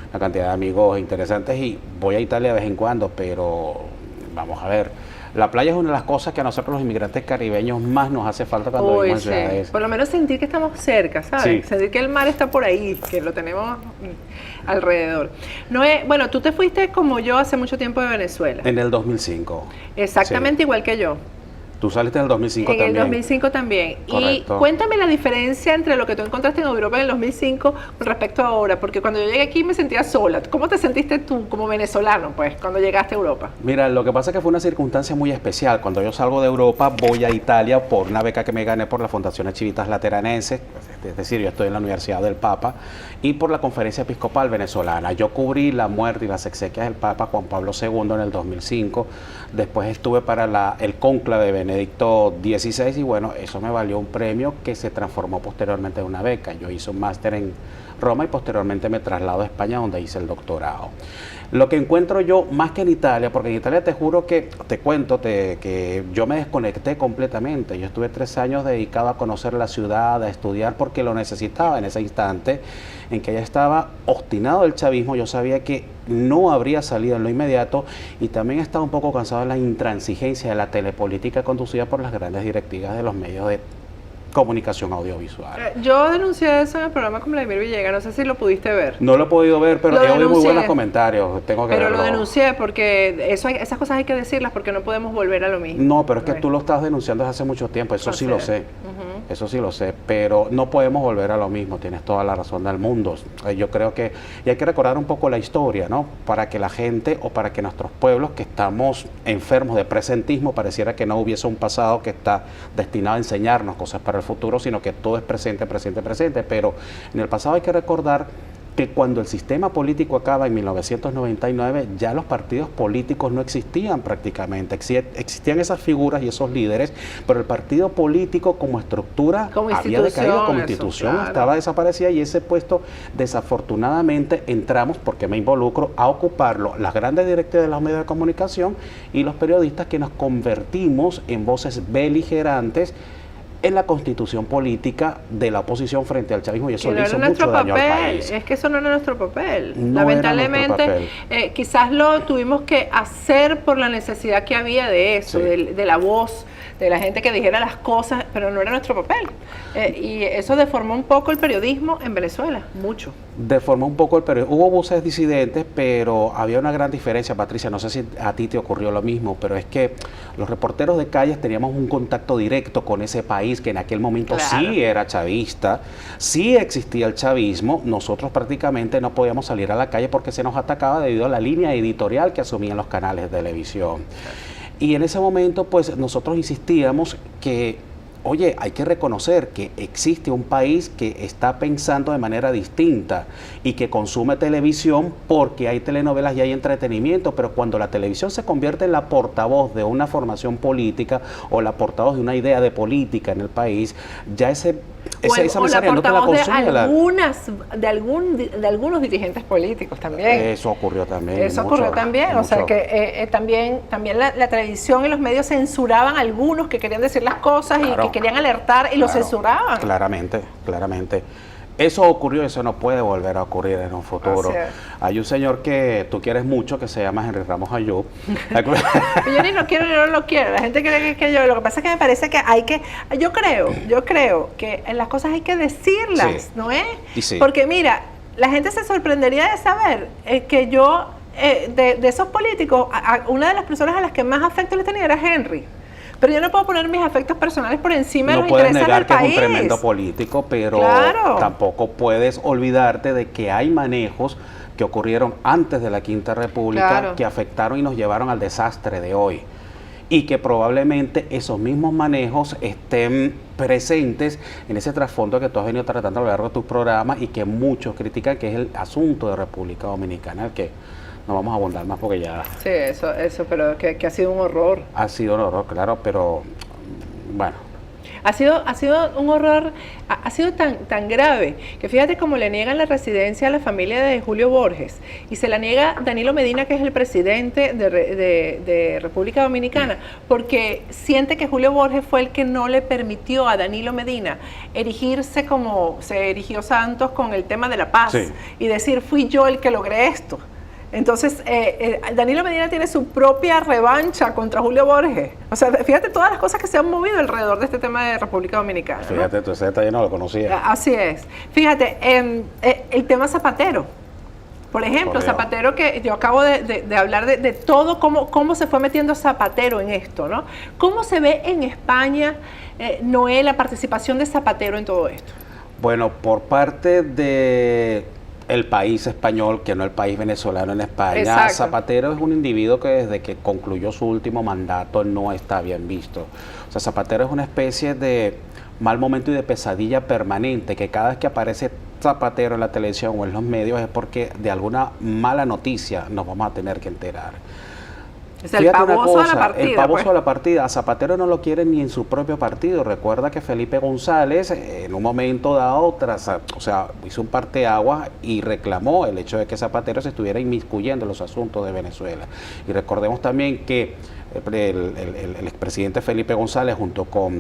una cantidad de amigos interesantes y voy a Italia de vez en cuando, pero vamos a ver. La playa es una de las cosas que a nosotros los inmigrantes caribeños más nos hace falta cuando Uy, vivimos en sí. ciudades. Por lo menos sentir que estamos cerca, ¿sabes? Sí. Sentir que el mar está por ahí, que lo tenemos alrededor. Bueno, tú te fuiste como yo hace mucho tiempo de Venezuela. En el 2005. Exactamente Sí. igual que yo. Tú saliste en el 2005 En también. el 2005 también. Correcto. Y cuéntame la diferencia entre lo que tú encontraste en Europa en el 2005 con respecto a ahora, porque cuando yo llegué aquí me sentía sola. ¿Cómo te sentiste tú como venezolano, pues, cuando llegaste a Europa? Mira, lo que pasa es que fue una circunstancia muy especial. Cuando yo salgo de Europa, voy a Italia por una beca que me gané por la Fundación Chivitas Lateranense, es decir, yo estoy en la Universidad del Papa, y por la Conferencia Episcopal Venezolana. Yo cubrí la muerte y las exequias del Papa Juan Pablo II en el 2005. Después estuve para el cónclave de Benedicto XVI y bueno, eso me valió un premio que se transformó posteriormente en una beca. Yo hice un máster en Roma y posteriormente me traslado a España donde hice el doctorado. Lo que encuentro yo, más que en Italia, porque en Italia te juro que, te cuento, que yo me desconecté completamente. Yo estuve 3 años dedicado a conocer la ciudad, a estudiar, porque que lo necesitaba en ese instante en que ella estaba obstinado del chavismo. Yo sabía que no habría salido en lo inmediato y también estaba un poco cansado de la intransigencia de la telepolítica conducida por las grandes directivas de los medios de comunicación audiovisual. Yo denuncié eso en el programa con Vladimir Villegas, no sé si lo pudiste ver. No lo he podido ver, pero he oído muy buenos comentarios. Tengo que pero verlo. lo denuncié porque esas cosas hay que decirlas porque no podemos volver a lo mismo. No, pero es que tú lo estás denunciando desde hace mucho tiempo, eso sí lo sé. Eso sí lo sé, pero no podemos volver a lo mismo, tienes toda la razón del mundo. Yo creo que y hay que recordar un poco la historia, ¿no? Para que la gente o para que nuestros pueblos que estamos enfermos de presentismo, pareciera que no hubiese un pasado que está destinado a enseñarnos cosas para el futuro, sino que todo es presente, presente, presente. Pero en el pasado hay que recordar que cuando el sistema político acaba en 1999, ya los partidos políticos no existían prácticamente. Existían esas figuras y esos líderes, pero el partido político como estructura había decaído, como institución claro. Estaba desaparecida y ese puesto desafortunadamente entramos, porque me involucro, a ocuparlo las grandes directivas de los medios de comunicación y los periodistas que nos convertimos en voces beligerantes en la constitución política de la oposición frente al chavismo y eso le hizo mucho daño al país. Es que eso no era nuestro papel. No lamentablemente, quizás lo tuvimos que hacer por la necesidad que había de eso, sí. de la voz, de la gente que dijera las cosas, pero no era nuestro papel. Y eso deformó un poco el periodismo en Venezuela, mucho. Deformó un poco el periodismo. Hubo voces disidentes, pero había una gran diferencia, Patricia, no sé si a ti te ocurrió lo mismo, pero es que los reporteros de calles teníamos un contacto directo con ese país que en aquel momento claro. Sí era chavista, sí existía el chavismo, nosotros prácticamente no podíamos salir a la calle porque se nos atacaba debido a la línea editorial que asumían los canales de televisión. Y en ese momento, pues, nosotros insistíamos que, oye, hay que reconocer que existe un país que está pensando de manera distinta y que consume televisión porque hay telenovelas y hay entretenimiento, pero cuando la televisión se convierte en la portavoz de una formación política o la portavoz de una idea de política en el país, ya esa mensaje no te la consume. De algunos dirigentes políticos también. Eso ocurrió también. Eso ocurrió también. O sea que también la televisión y los medios censuraban a algunos que querían decir las cosas claro, y que querían alertar y lo censuraban. Claramente. Eso ocurrió, eso no puede volver a ocurrir en un futuro. Hay un señor que tú quieres mucho que se llama Henry Ramos Ayub. Yo ni lo quiero ni no lo quiero. La gente cree que yo. Lo que pasa es que me parece que hay que. Yo creo que las cosas hay que decirlas, sí. ¿No es? Sí. Porque mira, la gente se sorprendería de saber que yo, de esos políticos, una de las personas a las que más afecto le tenía era Henry. Pero yo no puedo poner mis afectos personales por encima de los intereses del país. No puedes negar que es un tremendo político, pero claro. Tampoco puedes olvidarte de que hay manejos que ocurrieron antes de la Quinta República claro. Que afectaron y nos llevaron al desastre de hoy. Y que probablemente esos mismos manejos estén presentes en ese trasfondo que tú has venido tratando a lo largo de tus programas y que muchos critican, que es el asunto de República Dominicana, el que no vamos a abundar más porque ya... Sí, eso pero que ha sido un horror. Ha sido un horror, claro, pero bueno. Ha sido un horror, ha sido tan grave, que fíjate cómo le niegan la residencia a la familia de Julio Borges, y se la niega Danilo Medina, que es el presidente de República Dominicana, porque siente que Julio Borges fue el que no le permitió a Danilo Medina erigirse como se erigió Santos con el tema de la paz, sí. Y decir, fui yo el que logré esto. Entonces, Danilo Medina tiene su propia revancha contra Julio Borges. O sea, fíjate todas las cosas que se han movido alrededor de este tema de República Dominicana. Fíjate, tú ese detalle no lo conocía. Así es. Fíjate, el tema Zapatero. Por ejemplo, Zapatero, que yo acabo de hablar de todo, cómo se fue metiendo Zapatero en esto, ¿no? ¿Cómo se ve en España, Noé, la participación de Zapatero en todo esto? Bueno, por parte de... el país español, que no el país venezolano en España. Exacto. Zapatero es un individuo que desde que concluyó su último mandato no está bien visto. O sea, Zapatero es una especie de mal momento y de pesadilla permanente, que cada vez que aparece Zapatero en la televisión o en los medios es porque de alguna mala noticia nos vamos a tener que enterar. Es el pavoso de la partida. El pavoso de la partida. A Zapatero no lo quieren ni en su propio partido. Recuerda que Felipe González en un momento dado, hizo un parteaguas y reclamó el hecho de que Zapatero se estuviera inmiscuyendo en los asuntos de Venezuela. Y recordemos también que el expresidente Felipe González,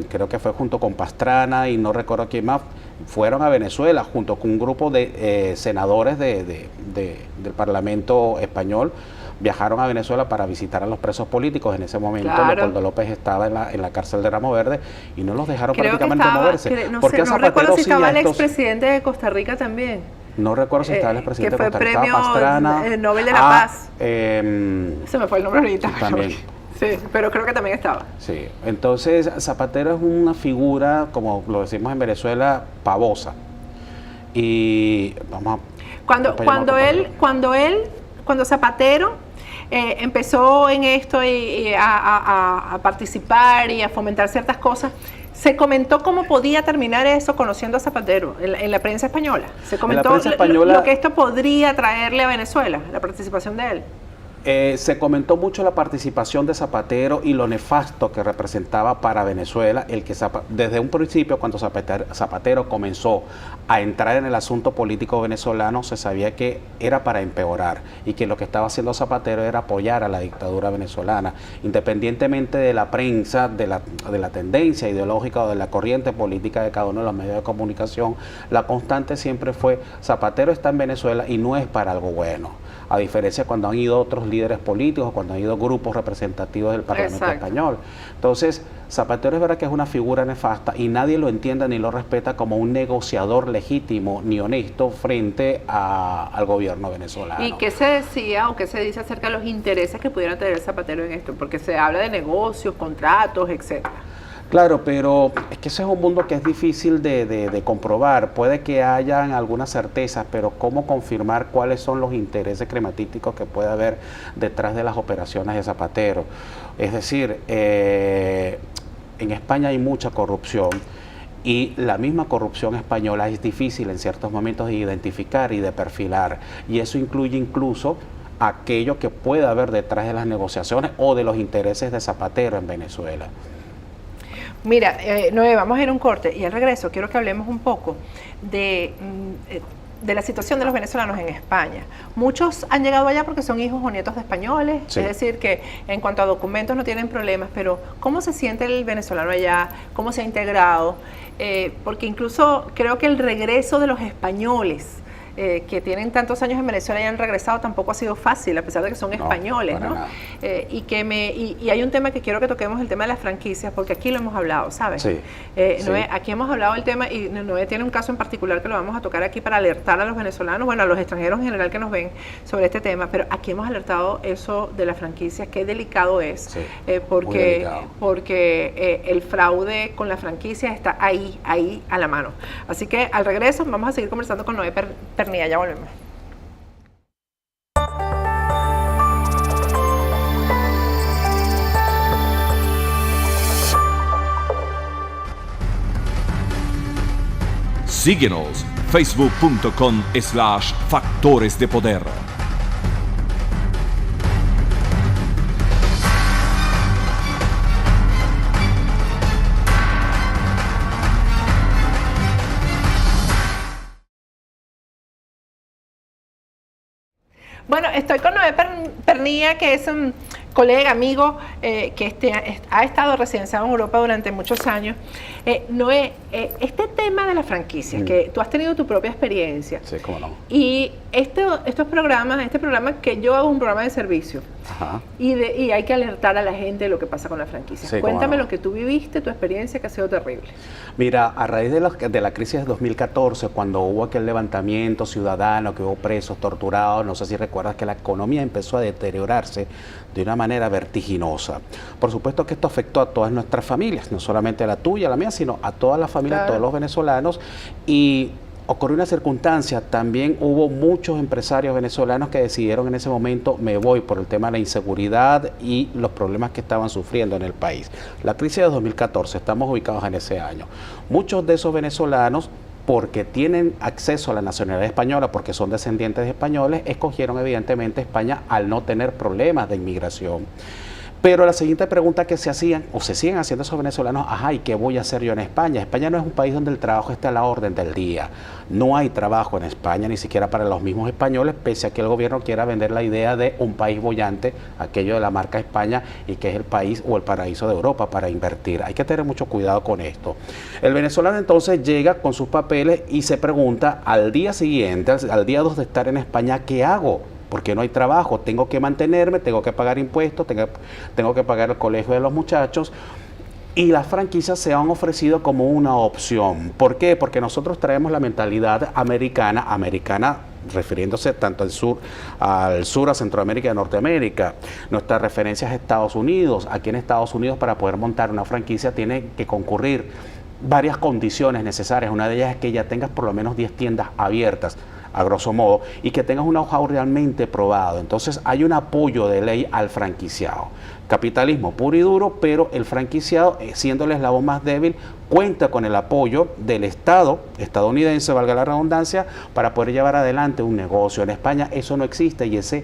creo que fue junto con Pastrana y no recuerdo quién más, fueron a Venezuela junto con un grupo de senadores del Parlamento español. Viajaron a Venezuela para visitar a los presos políticos. En ese momento Leopoldo López estaba en la cárcel de Ramo Verde y no los dejaron prácticamente moverse. No recuerdo si estaba el expresidente de Costa Rica también. No recuerdo si estaba el expresidente de Costa Rica, premio Pastrana. Nobel de la Paz. Se me fue el nombre ahorita. También. Sí, pero creo que también estaba. Sí, entonces Zapatero es una figura, como lo decimos en Venezuela, pavosa. Y vamos a... Cuando Zapatero empezó en esto a participar y a fomentar ciertas cosas, se comentó cómo podía terminar eso conociendo a Zapatero en la prensa española. Se comentó lo que esto podría traerle a Venezuela, la participación de él. Se comentó mucho la participación de Zapatero y lo nefasto que representaba para Venezuela, desde un principio cuando Zapatero comenzó a entrar en el asunto político venezolano, se sabía que era para empeorar y que lo que estaba haciendo Zapatero era apoyar a la dictadura venezolana, independientemente de la prensa, de la tendencia ideológica o de la corriente política de cada uno de los medios de comunicación. La constante siempre fue: Zapatero está en Venezuela y no es para algo bueno. A diferencia cuando han ido otros líderes políticos, cuando han ido grupos representativos del Parlamento español. Entonces, Zapatero es verdad que es una figura nefasta y nadie lo entiende ni lo respeta como un negociador legítimo ni honesto frente al gobierno venezolano. ¿Y qué se decía o qué se dice acerca de los intereses que pudiera tener Zapatero en esto? Porque se habla de negocios, contratos, etcétera. Claro, pero es que ese es un mundo que es difícil de comprobar. Puede que hayan algunas certezas, pero ¿cómo confirmar cuáles son los intereses crematísticos que puede haber detrás de las operaciones de Zapatero? Es decir, en España hay mucha corrupción y la misma corrupción española es difícil en ciertos momentos de identificar y de perfilar. Y eso incluye incluso aquello que puede haber detrás de las negociaciones o de los intereses de Zapatero en Venezuela. Mira, Noé, vamos a ir a un corte y al regreso quiero que hablemos un poco de la situación de los venezolanos en España. Muchos han llegado allá porque son hijos o nietos de españoles, sí. Es decir, que en cuanto a documentos no tienen problemas, pero ¿cómo se siente el venezolano allá? ¿Cómo se ha integrado? Porque incluso creo que el regreso de los españoles que tienen tantos años en Venezuela y han regresado tampoco ha sido fácil, a pesar de que son españoles, ¿no? Y hay un tema que quiero que toquemos, el tema de las franquicias, porque aquí lo hemos hablado, ¿sabes? Sí. Noé, aquí hemos hablado del tema y Noé tiene un caso en particular que lo vamos a tocar aquí para alertar a los venezolanos, bueno, a los extranjeros en general que nos ven sobre este tema, pero aquí hemos alertado eso de las franquicias, qué delicado es, sí, porque el fraude con las franquicias está ahí a la mano. Así que al regreso vamos a seguir conversando con Noé Pernía, ya volvemos. Síguenos, facebook.com/Factores de Poder. Bueno, estoy con Noé Pernía, que es un colega, amigo, que ha estado residenciado en Europa durante muchos años. Noé, este tema de las franquicias, que tú has tenido tu propia experiencia. Sí, cómo no. Y este programa que yo hago un programa de servicio. Ajá. Y hay que alertar a la gente de lo que pasa con las franquicias. Sí, cuéntame lo que tú viviste, tu experiencia, que ha sido terrible. Mira, a raíz de la crisis de 2014, cuando hubo aquel levantamiento ciudadano, que hubo presos, torturados, no sé si recuerdas que la economía empezó a deteriorarse de una manera vertiginosa. Por supuesto que esto afectó a todas nuestras familias, no solamente a la tuya, a la mía, sino a todas las familias, claro, todos los venezolanos. Y ocurrió una circunstancia, también hubo muchos empresarios venezolanos que decidieron en ese momento: me voy, por el tema de la inseguridad y los problemas que estaban sufriendo en el país. La crisis de 2014, estamos ubicados en ese año. Muchos de esos venezolanos, porque tienen acceso a la nacionalidad española, porque son descendientes de españoles, escogieron evidentemente España al no tener problemas de inmigración. Pero la siguiente pregunta que se hacían, o se siguen haciendo esos venezolanos, ajá, ¿y qué voy a hacer yo en España? España no es un país donde el trabajo está a la orden del día. No hay trabajo en España, ni siquiera para los mismos españoles, pese a que el gobierno quiera vender la idea de un país boyante, aquello de la marca España, y que es el país o el paraíso de Europa para invertir. Hay que tener mucho cuidado con esto. El venezolano entonces llega con sus papeles y se pregunta al día siguiente, al día 2 de estar en España, ¿qué hago? Porque no hay trabajo, tengo que mantenerme, tengo que pagar impuestos, tengo que pagar el colegio de los muchachos. Y las franquicias se han ofrecido como una opción. ¿Por qué? Porque nosotros traemos la mentalidad americana refiriéndose tanto al sur, a Centroamérica y a Norteamérica. Nuestra referencia es Estados Unidos. Aquí en Estados Unidos, para poder montar una franquicia tiene que concurrir varias condiciones necesarias. Una de ellas es que ya tengas por lo menos 10 tiendas abiertas, a grosso modo, y que tengas un know-how realmente probado. Entonces hay un apoyo de ley al franquiciado. Capitalismo puro y duro, pero el franquiciado, siendo el eslabón más débil, cuenta con el apoyo del Estado estadounidense, valga la redundancia, para poder llevar adelante un negocio. En España eso no existe y ese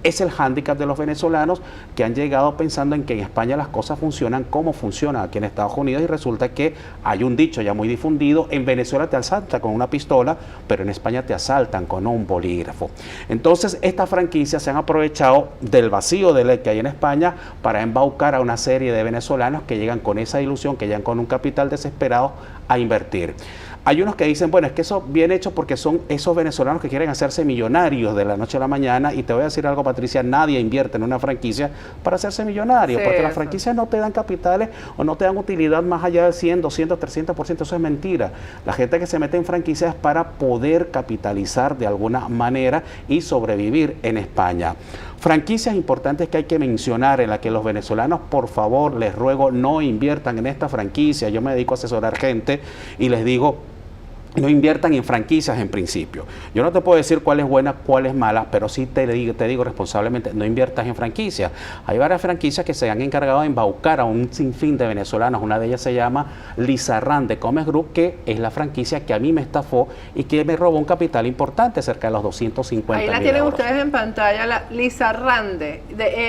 es el hándicap de los venezolanos que han llegado pensando en que en España las cosas funcionan como funcionan aquí en Estados Unidos, y resulta que hay un dicho ya muy difundido: en Venezuela te asaltan con una pistola, pero en España te asaltan con un bolígrafo. Entonces estas franquicias se han aprovechado del vacío de ley que hay en España para embaucar a una serie de venezolanos que llegan con esa ilusión, que llegan con un capital desesperado a invertir. Hay unos que dicen, bueno, es que eso viene hecho porque son esos venezolanos que quieren hacerse millonarios de la noche a la mañana, y te voy a decir algo, Patricia, nadie invierte en una franquicia para hacerse millonario, sí, porque las franquicias no te dan capitales o no te dan utilidad más allá del 100, 200, 300%, eso es mentira. La gente que se mete en franquicias es para poder capitalizar de alguna manera y sobrevivir en España. Franquicias importantes que hay que mencionar, en las que los venezolanos, por favor, les ruego, no inviertan en esta franquicia. Yo me dedico a asesorar gente y les digo, no inviertan en franquicias en principio. Yo no te puedo decir cuál es buena, cuál es mala, pero sí te digo responsablemente, no inviertas en franquicias. Hay varias franquicias que se han encargado de embaucar a un sinfín de venezolanos. Una de ellas se llama Lizarrán de Comes Group, que es la franquicia que a mí me estafó y que me robó un capital importante, cerca de los 250.000 euros. Ahí la tienen ustedes en pantalla, la Lizarrán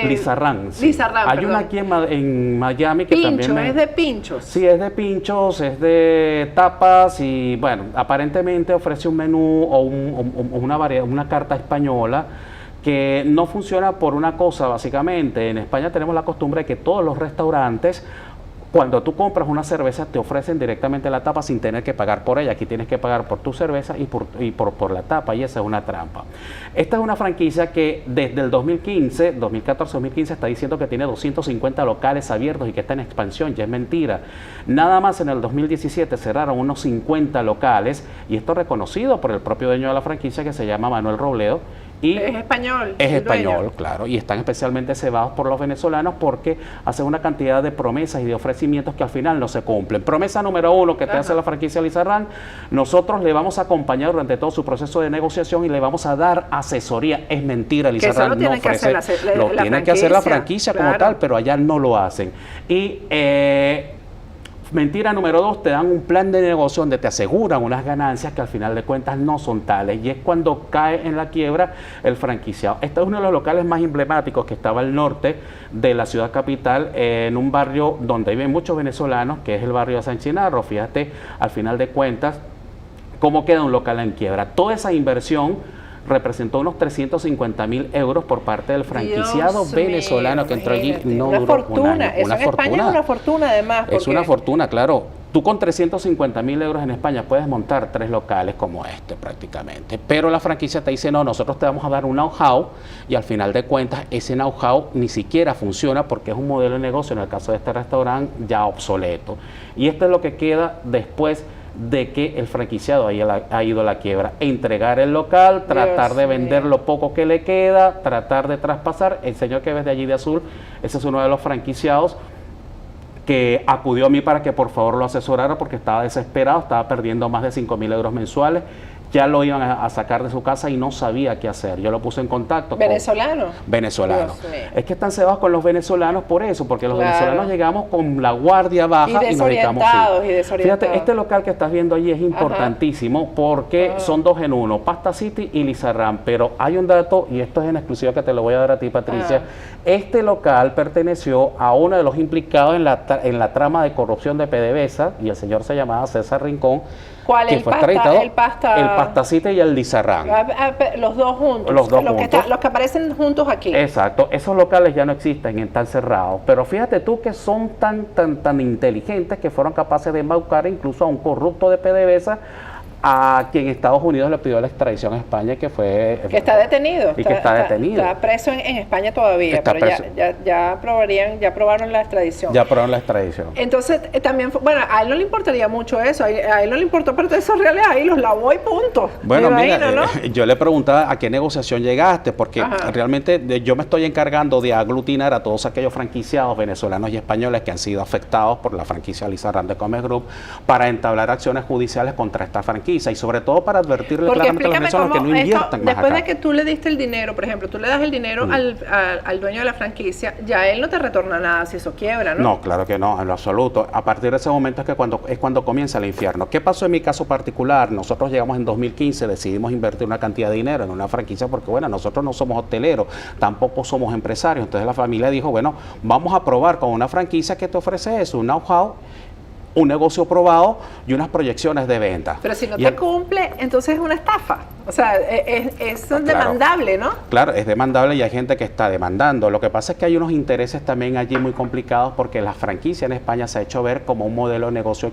Lizarrán, sí. Lizarrán, hay perdón. una aquí en Miami que también es de pinchos. Sí, es de pinchos, es de tapas y bueno, aparentemente ofrece un menú o una carta española que no funciona por una cosa, básicamente. En España tenemos la costumbre de que todos los restaurantes, cuando tú compras una cerveza, te ofrecen directamente la tapa sin tener que pagar por ella. Aquí tienes que pagar por tu cerveza y por la tapa, y esa es una trampa. Esta es una franquicia que desde el 2014-2015 está diciendo que tiene 250 locales abiertos y que está en expansión. Ya es mentira. Nada más en el 2017 cerraron unos 50 locales, y esto reconocido por el propio dueño de la franquicia, que se llama Manuel Robledo. Y es español. Es español, claro, y están especialmente cebados por los venezolanos porque hacen una cantidad de promesas y de ofrecimientos que al final no se cumplen. Promesa número 1 que te hace la franquicia Lizarrán: nosotros le vamos a acompañar durante todo su proceso de negociación y le vamos a dar asesoría. Es mentira, Lizarrán no ofrece, lo tiene que hacer la franquicia como tal, pero allá no lo hacen. Y mentira número 2, te dan un plan de negocio donde te aseguran unas ganancias que al final de cuentas no son tales, y es cuando cae en la quiebra el franquiciado. Este es uno de los locales más emblemáticos, que estaba al norte de la ciudad capital, en un barrio donde viven muchos venezolanos, que es el barrio de San Chinarro. Fíjate, al final de cuentas, cómo queda un local en quiebra. Toda esa inversión representó unos 350.000 euros por parte del franquiciado venezolano que entró allí. No una duró fortuna. un año. Eso en España es una fortuna, además. Es una fortuna, claro. Tú con 350.000 euros en España puedes montar 3 locales como este prácticamente, pero la franquicia te dice, no, nosotros te vamos a dar un know-how, y al final de cuentas ese know-how ni siquiera funciona porque es un modelo de negocio, en el caso de este restaurante, ya obsoleto. Y esto es lo que queda después de que el franquiciado ha ido a la quiebra: entregar el local, tratar de vender lo poco que le queda, tratar de traspasar. El señor que ves de allí de azul, ese es uno de los franquiciados que acudió a mí para que por favor lo asesorara porque estaba desesperado, estaba perdiendo más de 5.000 euros mensuales. ya lo iban a sacar de su casa y no sabía qué hacer. Yo lo puse en contacto ¿Venezolano? con venezolanos. Dios mío. Es que están cebados con los venezolanos por eso, porque los Claro. venezolanos llegamos con la guardia baja y nos dedicamos. Desorientados, y desorientados. Fíjate, este local que estás viendo allí es importantísimo porque son dos en uno, Pasta City y Lizarrán, pero hay un dato, y esto es en exclusiva que te lo voy a dar a ti, Patricia. Este local perteneció a uno de los implicados en la trama de corrupción de PDVSA, y el señor se llamaba César Rincón. ¿Cuál? Que El fue pasta, extraditado. el pasta. El Pasta City y el Lizarrán. Los dos juntos. Los dos los juntos. los que aparecen juntos aquí. Exacto, esos locales ya no existen, están cerrados. Pero fíjate tú que son tan inteligentes que fueron capaces de embaucar incluso a un corrupto de PDVSA, a quien Estados Unidos le pidió la extradición a España, que fue... Que está detenido. Y que está detenido. Está preso en España todavía, Está pero preso. ya probaron la extradición. Ya aprobaron la extradición. Entonces, también, bueno, a él no le importaría mucho eso, a él no le importó, pero esos reales ahí los lavó y punto. Bueno, Me mira, imagino, ¿no? yo le preguntaba a qué negociación llegaste, porque Ajá. realmente yo me estoy encargando de aglutinar a todos aquellos franquiciados venezolanos y españoles que han sido afectados por la franquicia Lizarrán de Comex Group para entablar acciones judiciales contra esta franquicia y sobre todo para advertirle Porque claramente a los explícame venezolanos que no inviertan más después acá. de que tú le diste el dinero, por ejemplo, tú le das el dinero al dueño de la franquicia, ya él no te retorna nada si eso quiebra, ¿no? No, claro que no, en lo absoluto. A partir de ese momento es que cuando comienza el infierno. ¿Qué pasó en mi caso particular? Nosotros llegamos en 2015, decidimos invertir una cantidad de dinero en una franquicia porque, bueno, nosotros no somos hoteleros, tampoco somos empresarios. Entonces la familia dijo, bueno, vamos a probar con una franquicia que te ofrece eso, un know-how, un negocio probado y unas proyecciones de venta. Pero si no Y te cumple, entonces es una estafa. O sea, es demandable, ¿no? Claro, es demandable y hay gente que está demandando. Lo que pasa es que hay unos intereses también allí muy complicados porque la franquicia en España se ha hecho ver como un modelo de negocio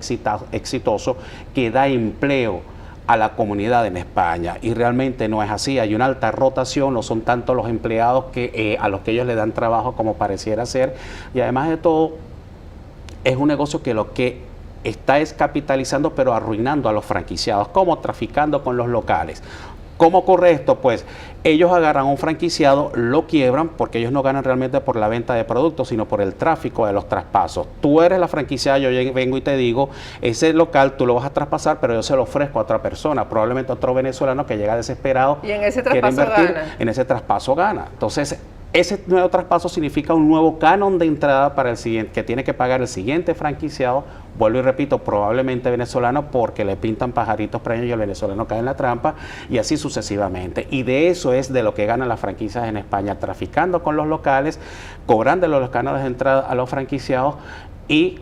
exitoso que da empleo a la comunidad en España y realmente no es así, hay una alta rotación, no son tanto los empleados que a los que ellos le dan trabajo como pareciera ser, y además de todo es un negocio que lo que está es capitalizando pero arruinando a los franquiciados, como traficando con los locales. ¿Cómo ocurre esto? Pues ellos agarran a un franquiciado, lo quiebran porque ellos no ganan realmente por la venta de productos, sino por el tráfico de los traspasos. Tú eres la franquiciada, yo vengo y te digo, ese local tú lo vas a traspasar, pero yo se lo ofrezco a otra persona, probablemente a otro venezolano que llega desesperado. Y en ese quiere traspaso invertir, gana. en ese traspaso gana. Entonces, ese nuevo traspaso significa un nuevo canon de entrada para el siguiente, que tiene que pagar el siguiente franquiciado, vuelvo y repito, probablemente venezolano, porque le pintan pajaritos para ellos y el venezolano cae en la trampa, y así sucesivamente. Y de eso es de lo que ganan las franquicias en España, traficando con los locales, cobrando los cánones de entrada a los franquiciados y...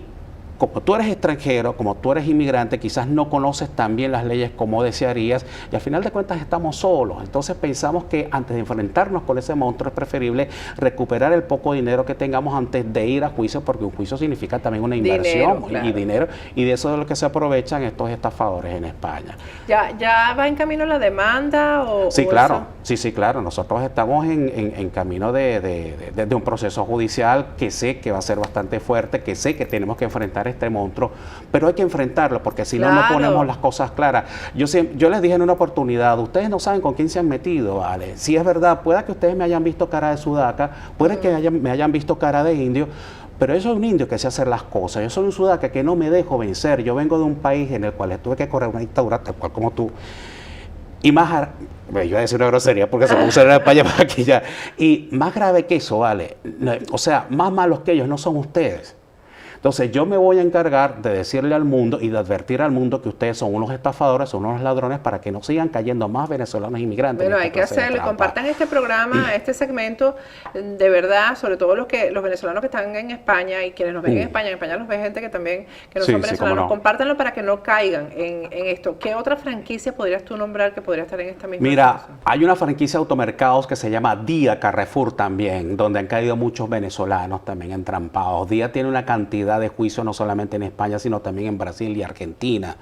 Como tú eres extranjero, como tú eres inmigrante, quizás no conoces tan bien las leyes como desearías y al final de cuentas estamos solos. Entonces pensamos que antes de enfrentarnos con ese monstruo es preferible recuperar el poco dinero que tengamos antes de ir a juicio, porque un juicio significa también una inversión y dinero, y de eso es de lo que se aprovechan estos estafadores en España. ¿Ya va en camino la demanda? Sí, o claro, eso? sí, claro. Nosotros estamos en camino de un proceso judicial que sé que va a ser bastante fuerte, que sé que tenemos que enfrentar este monstruo, pero hay que enfrentarlo porque si no, no ponemos las cosas claras. Yo les dije en una oportunidad, ustedes no saben con quién se han metido, ¿vale? Si es verdad, pueda que ustedes me hayan visto cara de sudaca, puede que me hayan visto cara de indio, pero yo soy un indio que sé hacer las cosas, yo soy un sudaca que no me dejo vencer, yo vengo de un país en el cual tuve que correr una dictadura tal cual como tú, y más... Yo iba a decir una grosería porque se puso en España para aquí ya. Y más grave que eso, ¿vale? O sea, más malos que ellos no son ustedes. Entonces yo me voy a encargar de decirle al mundo y de advertir al mundo que ustedes son unos estafadores, son unos ladrones, para que no sigan cayendo más venezolanos inmigrantes. Bueno, hay que hacerlo. Compartan este programa, este segmento, de verdad, sobre todo los venezolanos que están en España y quienes nos ven en España los ve gente que también que no son venezolanos. No. Compártanlo para que no caigan en esto. ¿Qué otra franquicia podrías tú nombrar que podría estar en esta misma situación? Hay una franquicia de automercados que se llama Día Carrefour también, donde han caído muchos venezolanos también entrampados. Día tiene una cantidad de juicios no solamente en España, sino también en Brasil y Argentina.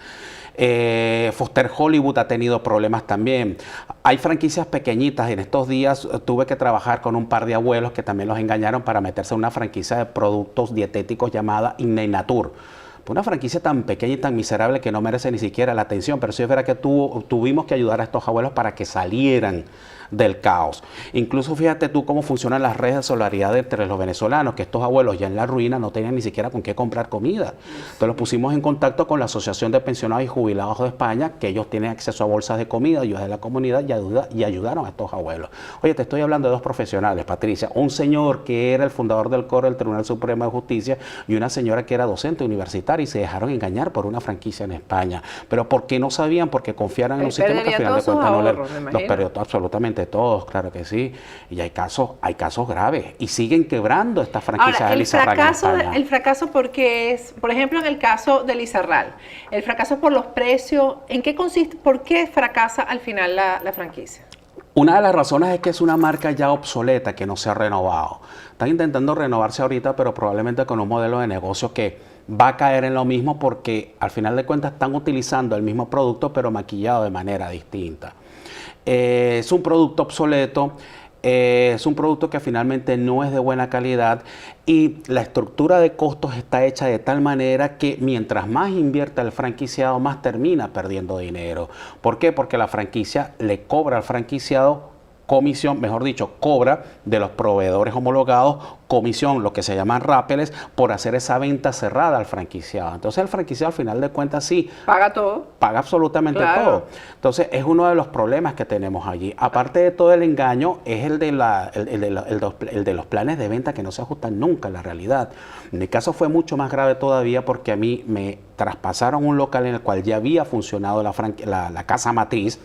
Foster Hollywood ha tenido problemas también. Hay franquicias pequeñitas. En estos días tuve que trabajar con un par de abuelos que también los engañaron para meterse en una franquicia de productos dietéticos llamada Inneinatur. Una franquicia tan pequeña y tan miserable que no merece ni siquiera la atención, pero sí es verdad que tuvimos que ayudar a estos abuelos para que salieran del caos. Incluso fíjate tú cómo funcionan las redes de solidaridad entre los venezolanos, que estos abuelos ya en la ruina no tenían ni siquiera con qué comprar comida. Entonces los pusimos en contacto con la Asociación de Pensionados y Jubilados de España, que ellos tienen acceso a bolsas de comida, ayuda de la comunidad y ayudaron a estos abuelos. Oye, te estoy hablando de dos profesionales, Patricia, un señor que era el fundador del coro del Tribunal Supremo de Justicia y una señora que era docente universitaria y se dejaron engañar por una franquicia en España. Pero porque no sabían, porque confiaran en un sistema que al final de cuentas no los perdió absolutamente todos, claro que sí, y hay casos graves y siguen quebrando estas franquicias. Ahora, de Lizarral el fracaso porque es, por ejemplo, en el caso de Lizarral, el fracaso por los precios, ¿en qué consiste? ¿Por qué fracasa al final la franquicia? Una de las razones es que es una marca ya obsoleta que no se ha renovado. Están intentando renovarse ahorita, pero probablemente con un modelo de negocio que va a caer en lo mismo porque al final de cuentas están utilizando el mismo producto pero maquillado de manera distinta. Es un producto obsoleto, es un producto que finalmente no es de buena calidad y la estructura de costos está hecha de tal manera que mientras más invierta el franquiciado, más termina perdiendo dinero. ¿Por qué? Porque la franquicia le cobra al franquiciado comisión, mejor dicho, cobra de los proveedores homologados comisión, lo que se llaman rápeles, por hacer esa venta cerrada al franquiciado. Entonces el franquiciado al final de cuentas sí paga todo, paga absolutamente todo. Entonces es uno de los problemas que tenemos allí. Aparte de todo el engaño es el de los planes de venta que no se ajustan nunca a la realidad. En mi caso fue mucho más grave todavía porque a mí me traspasaron un local en el cual ya había funcionado la casa matriz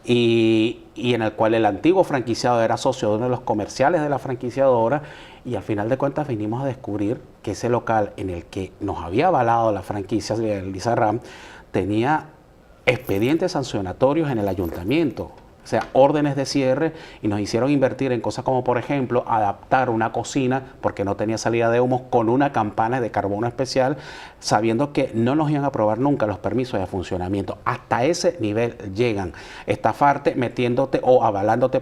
y en el cual el antiguo franquiciado era socio de uno de los comerciales de la franquiciadora y al final de cuentas vinimos a descubrir que ese local en el que nos había avalado la franquicia de Lizarral tenía expedientes sancionatorios en el ayuntamiento, o sea, órdenes de cierre, y nos hicieron invertir en cosas como, por ejemplo, adaptar una cocina porque no tenía salida de humos con una campana de carbono especial, sabiendo que no nos iban a aprobar nunca los permisos de funcionamiento. Hasta ese nivel llegan. Estafarte metiéndote o avalándote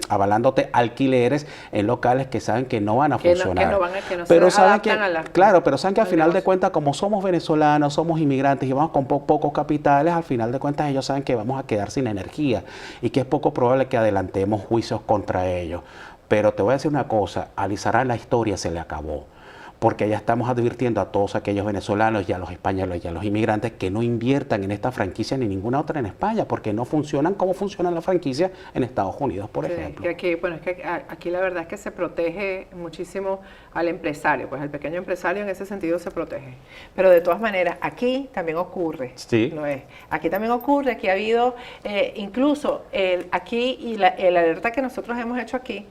avalándote alquileres en locales que saben que no van a funcionar. Pero saben que al final de cuentas, como somos venezolanos, somos inmigrantes y vamos con pocos capitales, al final de cuentas ellos saben que vamos a quedar sin energía y que es poco probable que adelantemos juicios contra ellos. Pero te voy a decir una cosa, a Lizarral la historia se le acabó, porque ya estamos advirtiendo a todos aquellos venezolanos y a los españoles y a los inmigrantes que no inviertan en esta franquicia ni ninguna otra en España, porque no funcionan como funcionan las franquicias en Estados Unidos, por ejemplo. Aquí la verdad es que se protege muchísimo al empresario, pues el pequeño empresario en ese sentido se protege. Pero de todas maneras, aquí también ocurre, sí. ¿no es? Aquí también ocurre, aquí ha habido incluso el alerta que nosotros hemos hecho aquí,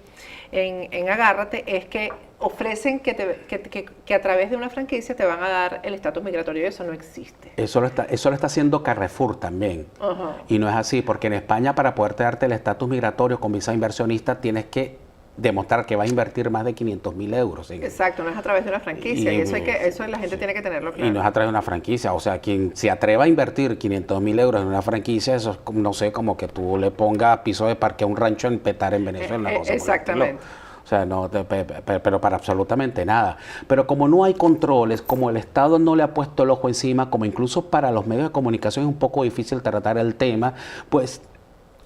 en Agárrate, es que ofrecen que a través de una franquicia te van a dar el estatus migratorio y eso no existe. Eso lo está haciendo Carrefour también. Y no es así, porque en España para poder darte el estatus migratorio con visa inversionista tienes que demostrar que vas a invertir más de 500.000 euros. Exacto, no es a través de una franquicia y eso la gente tiene que tenerlo claro. Y no es a través de una franquicia, o sea, quien se atreva a invertir 500.000 euros en una franquicia, eso es, no sé, como que tú le pongas piso de parque a un rancho en Petar en Venezuela. Exactamente. O sea, no, pero para absolutamente nada. Pero como no hay controles, como el Estado no le ha puesto el ojo encima, como incluso para los medios de comunicación es un poco difícil tratar el tema, pues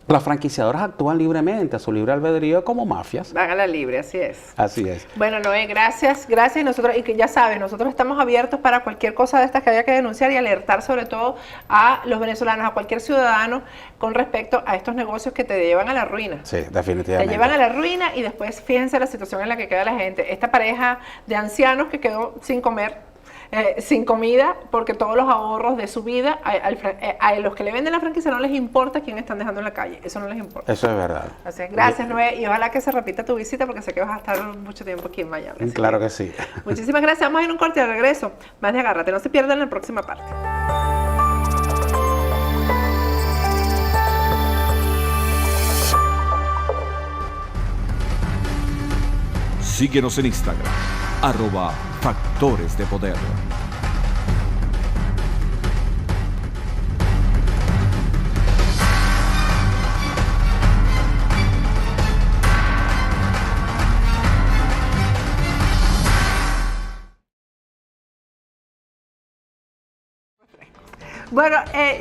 las franquiciadoras actúan libremente, a su libre albedrío, como mafias. Van a la libre, así es. Así es. Bueno, Noé, gracias. Y nosotros, y que ya sabes, nosotros estamos abiertos para cualquier cosa de estas que haya que denunciar y alertar sobre todo a los venezolanos, a cualquier ciudadano, con respecto a estos negocios que te llevan a la ruina. Sí, definitivamente. Te llevan a la ruina y después fíjense la situación en la que queda la gente. Esta pareja de ancianos que quedó sin comer, sin comida, porque todos los ahorros de su vida, a los que le venden la franquicia no les importa quién están dejando en la calle, eso no les importa. Eso es verdad. Así es. Gracias, Noé, y ojalá que se repita tu visita porque sé que vas a estar mucho tiempo aquí en Miami. Claro que sí. Muchísimas gracias, vamos a ir a un corte de regreso. Más de Agárrate, no se pierdan la próxima parte. Síguenos en Instagram, @Factores de Poder. Bueno,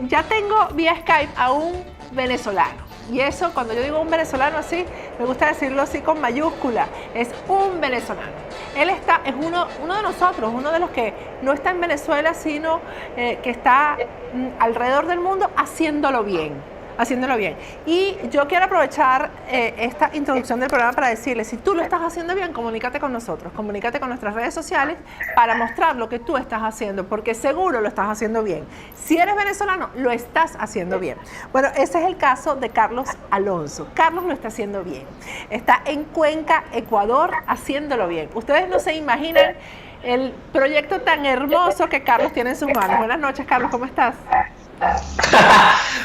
ya tengo vía Skype a un venezolano. Y eso, cuando yo digo un venezolano así, me gusta decirlo así con mayúscula, es un venezolano. Él es uno de nosotros, uno de los que no está en Venezuela, sino que está alrededor del mundo haciéndolo bien. Y yo quiero aprovechar esta introducción del programa para decirle, si tú lo estás haciendo bien, comunícate con nosotros, comunícate con nuestras redes sociales para mostrar lo que tú estás haciendo, porque seguro lo estás haciendo bien. Si eres venezolano, lo estás haciendo bien. Bueno, ese es el caso de Carlos Alonso. Carlos lo está haciendo bien. Está en Cuenca, Ecuador, haciéndolo bien. Ustedes no se imaginan el proyecto tan hermoso que Carlos tiene en sus manos. Buenas noches, Carlos, ¿cómo estás?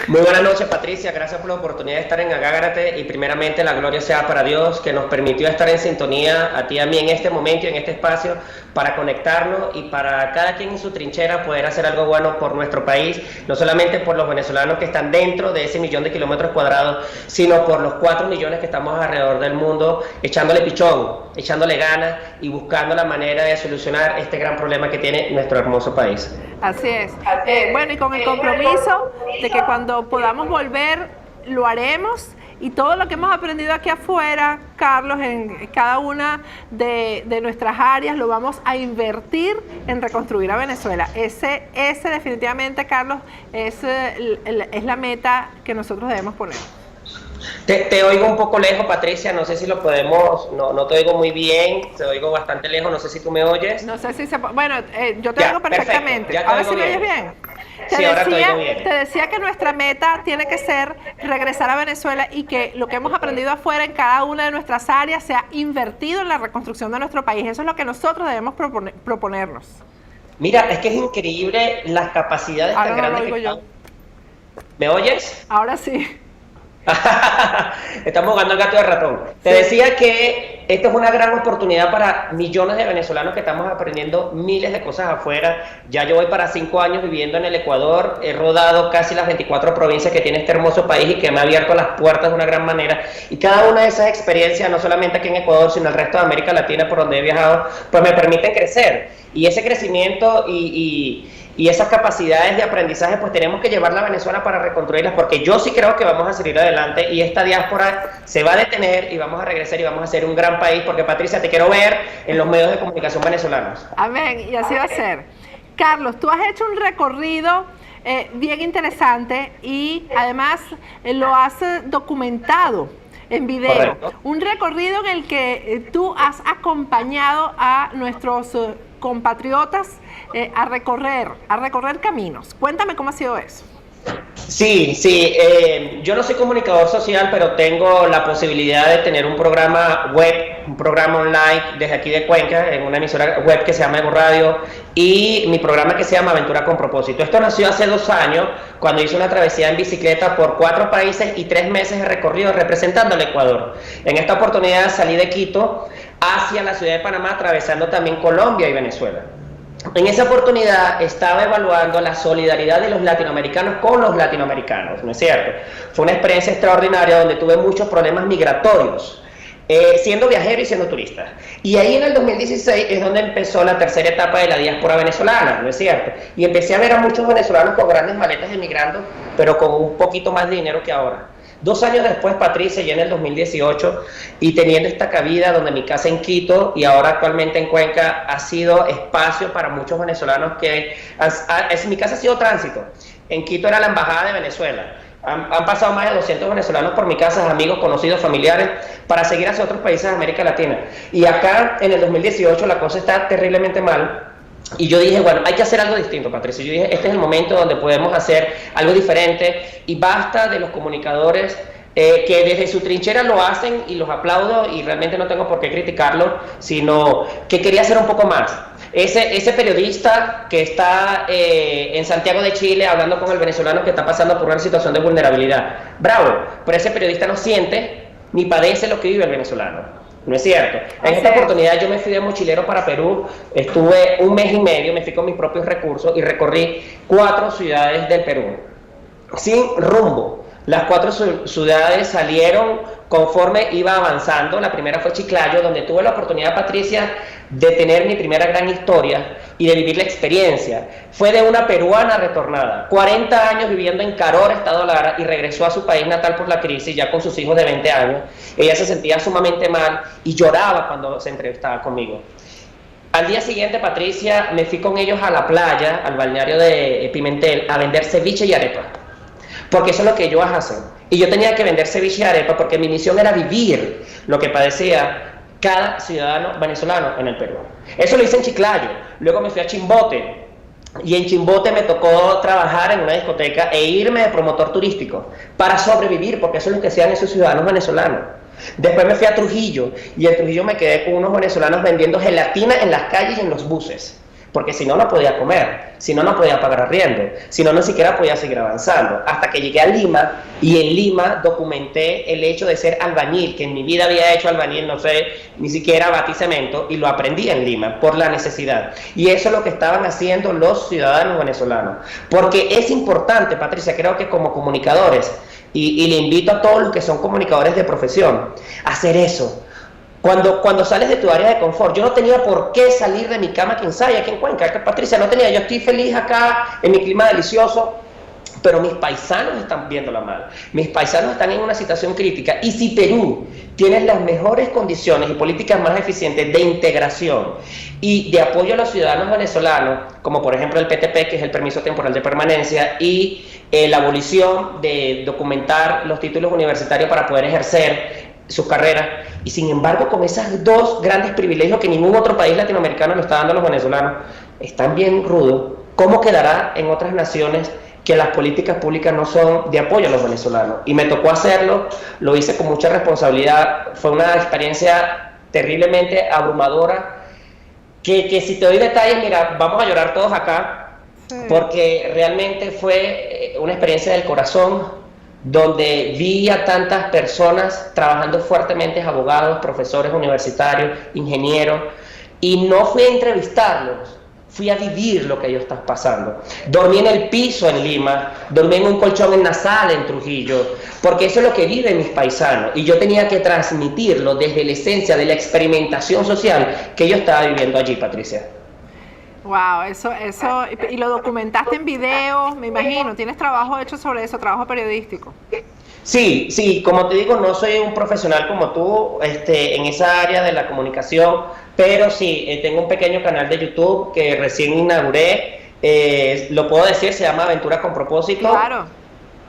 Muy buenas noches, Patricia, gracias por la oportunidad de estar en Agárrate y primeramente la gloria sea para Dios que nos permitió estar en sintonía a ti y a mí en este momento y en este espacio para conectarnos y para cada quien en su trinchera poder hacer algo bueno por nuestro país, no solamente por los venezolanos que están dentro de ese 1.000.000 de kilómetros cuadrados, sino por los 4 millones que estamos alrededor del mundo echándole pichón, echándole ganas y buscando la manera de solucionar este gran problema que tiene nuestro hermoso país. Así es. Bueno, y con el compromiso de que cuando podamos volver, lo haremos. Y todo lo que hemos aprendido aquí afuera, Carlos, en cada una de nuestras áreas, lo vamos a invertir en reconstruir a Venezuela. Ese definitivamente, Carlos, es la meta que nosotros debemos poner. Te oigo un poco lejos, Patricia, no sé si lo podemos, no te oigo muy bien, te oigo bastante lejos, no sé si tú me oyes. No sé si bueno, yo te oigo perfectamente. Ahora sí me oyes bien. Sí, ahora te oigo bien. Te decía que nuestra meta tiene que ser regresar a Venezuela y que lo que hemos aprendido afuera en cada una de nuestras áreas sea invertido en la reconstrucción de nuestro país. Eso es lo que nosotros debemos proponernos. Mira, es que es increíble las capacidades ahora tan no grandes lo oigo que yo. ¿Me oyes? Ahora sí. Estamos jugando al gato y al ratón. Te decía que esto es una gran oportunidad para millones de venezolanos que estamos aprendiendo miles de cosas afuera. Ya yo voy para 5 años viviendo en el Ecuador, he rodado casi las 24 provincias que tiene este hermoso país y que me ha abierto las puertas de una gran manera. Y cada una de esas experiencias, no solamente aquí en Ecuador, sino en el resto de América Latina por donde he viajado, pues me permiten crecer. Y ese crecimiento y esas capacidades de aprendizaje pues tenemos que llevarla a Venezuela para reconstruirlas, porque yo sí creo que vamos a salir adelante y esta diáspora se va a detener y vamos a regresar y vamos a ser un gran país, porque Patricia, te quiero ver en los medios de comunicación venezolanos. Amén, y así va a ser. Carlos, tú has hecho un recorrido bien interesante y además lo has documentado en video. Correcto. Un recorrido en el que tú has acompañado a nuestros compatriotas a recorrer caminos. Cuéntame cómo ha sido eso. Sí, yo no soy comunicador social, pero tengo la posibilidad de tener un programa web, un programa online desde aquí de Cuenca, en una emisora web que se llama Ego Radio, y mi programa que se llama Aventura con Propósito. Esto nació hace 2 años, cuando hice una travesía en bicicleta por 4 países y 3 meses de recorrido representando al Ecuador. En esta oportunidad salí de Quito hacia la ciudad de Panamá, atravesando también Colombia y Venezuela. En esa oportunidad estaba evaluando la solidaridad de los latinoamericanos con los latinoamericanos, ¿no es cierto? Fue una experiencia extraordinaria donde tuve muchos problemas migratorios, siendo viajero y siendo turista. Y ahí en el 2016 es donde empezó la tercera etapa de la diáspora venezolana, ¿no es cierto? Y empecé a ver a muchos venezolanos con grandes maletas emigrando, pero con un poquito más de dinero que ahora. 2 años después, Patricia, ya en el 2018, y teniendo esta cabida donde mi casa en Quito y ahora actualmente en Cuenca ha sido espacio para muchos venezolanos que mi casa ha sido tránsito. En Quito era la embajada de Venezuela. Han pasado más de 200 venezolanos por mi casa, amigos, conocidos, familiares, para seguir hacia otros países de América Latina. Y acá en el 2018 la cosa está terriblemente mal. Y yo dije, bueno, hay que hacer algo distinto, Patricia. Yo dije, este es el momento donde podemos hacer algo diferente y basta de los comunicadores que desde su trinchera lo hacen y los aplaudo y realmente no tengo por qué criticarlo, sino que quería hacer un poco más. Ese periodista que está en Santiago de Chile hablando con el venezolano que está pasando por una situación de vulnerabilidad, bravo, pero ese periodista no siente ni padece lo que vive el venezolano. No es cierto. En esta oportunidad yo me fui de mochilero para Perú, estuve 1 mes y medio, me fui con mis propios recursos y recorrí 4 ciudades del Perú, sin rumbo. Las 4 ciudades salieron conforme iba avanzando. La primera fue Chiclayo, donde tuve la oportunidad, Patricia, de tener mi primera gran historia, y de vivir la experiencia. Fue de una peruana retornada, 40 años viviendo en Carora, Estado Lara, y regresó a su país natal por la crisis, ya con sus hijos de 20 años. Ella se sentía sumamente mal y lloraba cuando se entrevistaba conmigo. Al día siguiente, Patricia, me fui con ellos a la playa, al balneario de Pimentel, a vender ceviche y arepa, porque eso es lo que ellos hacen. Y yo tenía que vender ceviche y arepa porque mi misión era vivir lo que padecía cada ciudadano venezolano en el Perú. Eso lo hice en Chiclayo. Luego me fui a Chimbote, y en Chimbote me tocó trabajar en una discoteca e irme de promotor turístico para sobrevivir, porque eso es lo que hacían esos ciudadanos venezolanos. Después me fui a Trujillo, y en Trujillo me quedé con unos venezolanos vendiendo gelatina en las calles y en los buses, porque si no, no podía comer, si no, no podía pagar arriendo, si no, no siquiera podía seguir avanzando, hasta que llegué a Lima, y en Lima documenté el hecho de ser albañil, que en mi vida había hecho albañil, no sé, ni siquiera batí cemento, y lo aprendí en Lima, por la necesidad. Y eso es lo que estaban haciendo los ciudadanos venezolanos, porque es importante, Patricia, creo que como comunicadores, y le invito a todos los que son comunicadores de profesión, a hacer eso. Cuando sales de tu área de confort, yo no tenía por qué salir de mi cama aquí en Cuenca, Patricia, no tenía, yo estoy feliz acá, en mi clima delicioso, pero mis paisanos están viéndola mal, mis paisanos están en una situación crítica, y si Perú tiene las mejores condiciones y políticas más eficientes de integración y de apoyo a los ciudadanos venezolanos, como por ejemplo el PTP, que es el permiso temporal de permanencia, y la abolición de documentar los títulos universitarios para poder ejercer sus carreras, y sin embargo con esos dos grandes privilegios que ningún otro país latinoamericano lo está dando a los venezolanos, están bien rudos. ¿Cómo quedará en otras naciones que las políticas públicas no son de apoyo a los venezolanos? Y me tocó hacerlo, lo hice con mucha responsabilidad, fue una experiencia terriblemente abrumadora, que si te doy detalles, mira, vamos a llorar todos acá, porque realmente fue una experiencia del corazón, donde vi a tantas personas trabajando fuertemente, abogados, profesores universitarios, ingenieros, y no fui a entrevistarlos, fui a vivir lo que ellos están pasando. Dormí en el piso en Lima, dormí en un colchón en la sala en Trujillo, porque eso es lo que viven mis paisanos, y yo tenía que transmitirlo desde la esencia de la experimentación social que yo estaba viviendo allí, Patricia. Wow, eso, y lo documentaste en video, me imagino, tienes trabajo hecho sobre eso, trabajo periodístico. Sí, como te digo, no soy un profesional como tú en esa área de la comunicación, pero sí, tengo un pequeño canal de YouTube que recién inauguré, lo puedo decir, se llama Aventura con Propósito. Claro.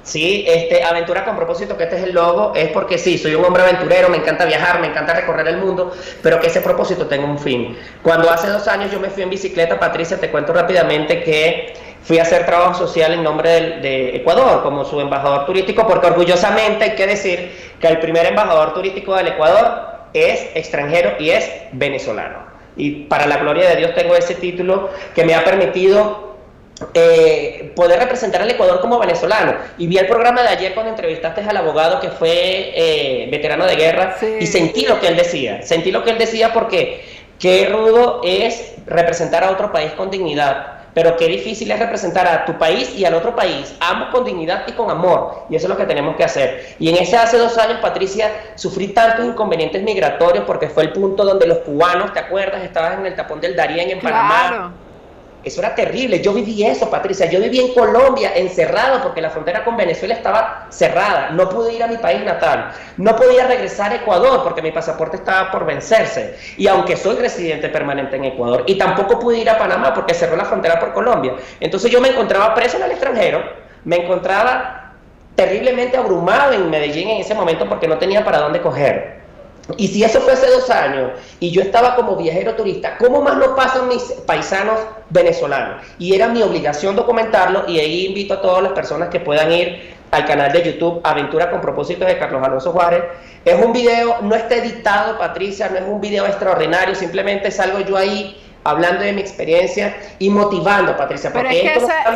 Sí, Aventura con Propósito, que este es el logo, es porque sí, soy un hombre aventurero, me encanta viajar, me encanta recorrer el mundo, pero que ese propósito tenga un fin. Cuando hace 2 años yo me fui en bicicleta, Patricia, te cuento rápidamente que fui a hacer trabajo social en nombre de Ecuador, como su embajador turístico, porque orgullosamente hay que decir que el primer embajador turístico del Ecuador es extranjero y es venezolano. Y para la gloria de Dios tengo ese título que me ha permitido poder representar al Ecuador como venezolano. Y vi el programa de ayer cuando entrevistaste al abogado que fue veterano de guerra, sí, y sentí lo que él decía, porque qué rudo es representar a otro país con dignidad, pero qué difícil es representar a tu país y al otro país, ambos con dignidad y con amor, y eso es lo que tenemos que hacer. Y en ese hace 2 años, Patricia, sufrí tantos inconvenientes migratorios, porque fue el punto donde los cubanos, ¿te acuerdas? Estabas en el tapón del Darién en Panamá. Claro. Eso era terrible, yo viví eso, Patricia, yo viví en Colombia encerrado porque la frontera con Venezuela estaba cerrada, no pude ir a mi país natal, no podía regresar a Ecuador porque mi pasaporte estaba por vencerse, y aunque soy residente permanente en Ecuador, y tampoco pude ir a Panamá porque cerró la frontera por Colombia. Entonces yo me encontraba preso en el extranjero, me encontraba terriblemente abrumado en Medellín en ese momento porque no tenía para dónde coger. Y si eso fue hace 2 años y yo estaba como viajero turista, ¿cómo más lo pasan mis paisanos venezolanos? Y era mi obligación documentarlo, y ahí invito a todas las personas que puedan ir al canal de YouTube Aventura con Propósito de Carlos Alonso Juárez. Es un video, no está editado, Patricia, no es un video extraordinario, simplemente salgo yo ahí hablando de mi experiencia y motivando, Patricia. Pero es que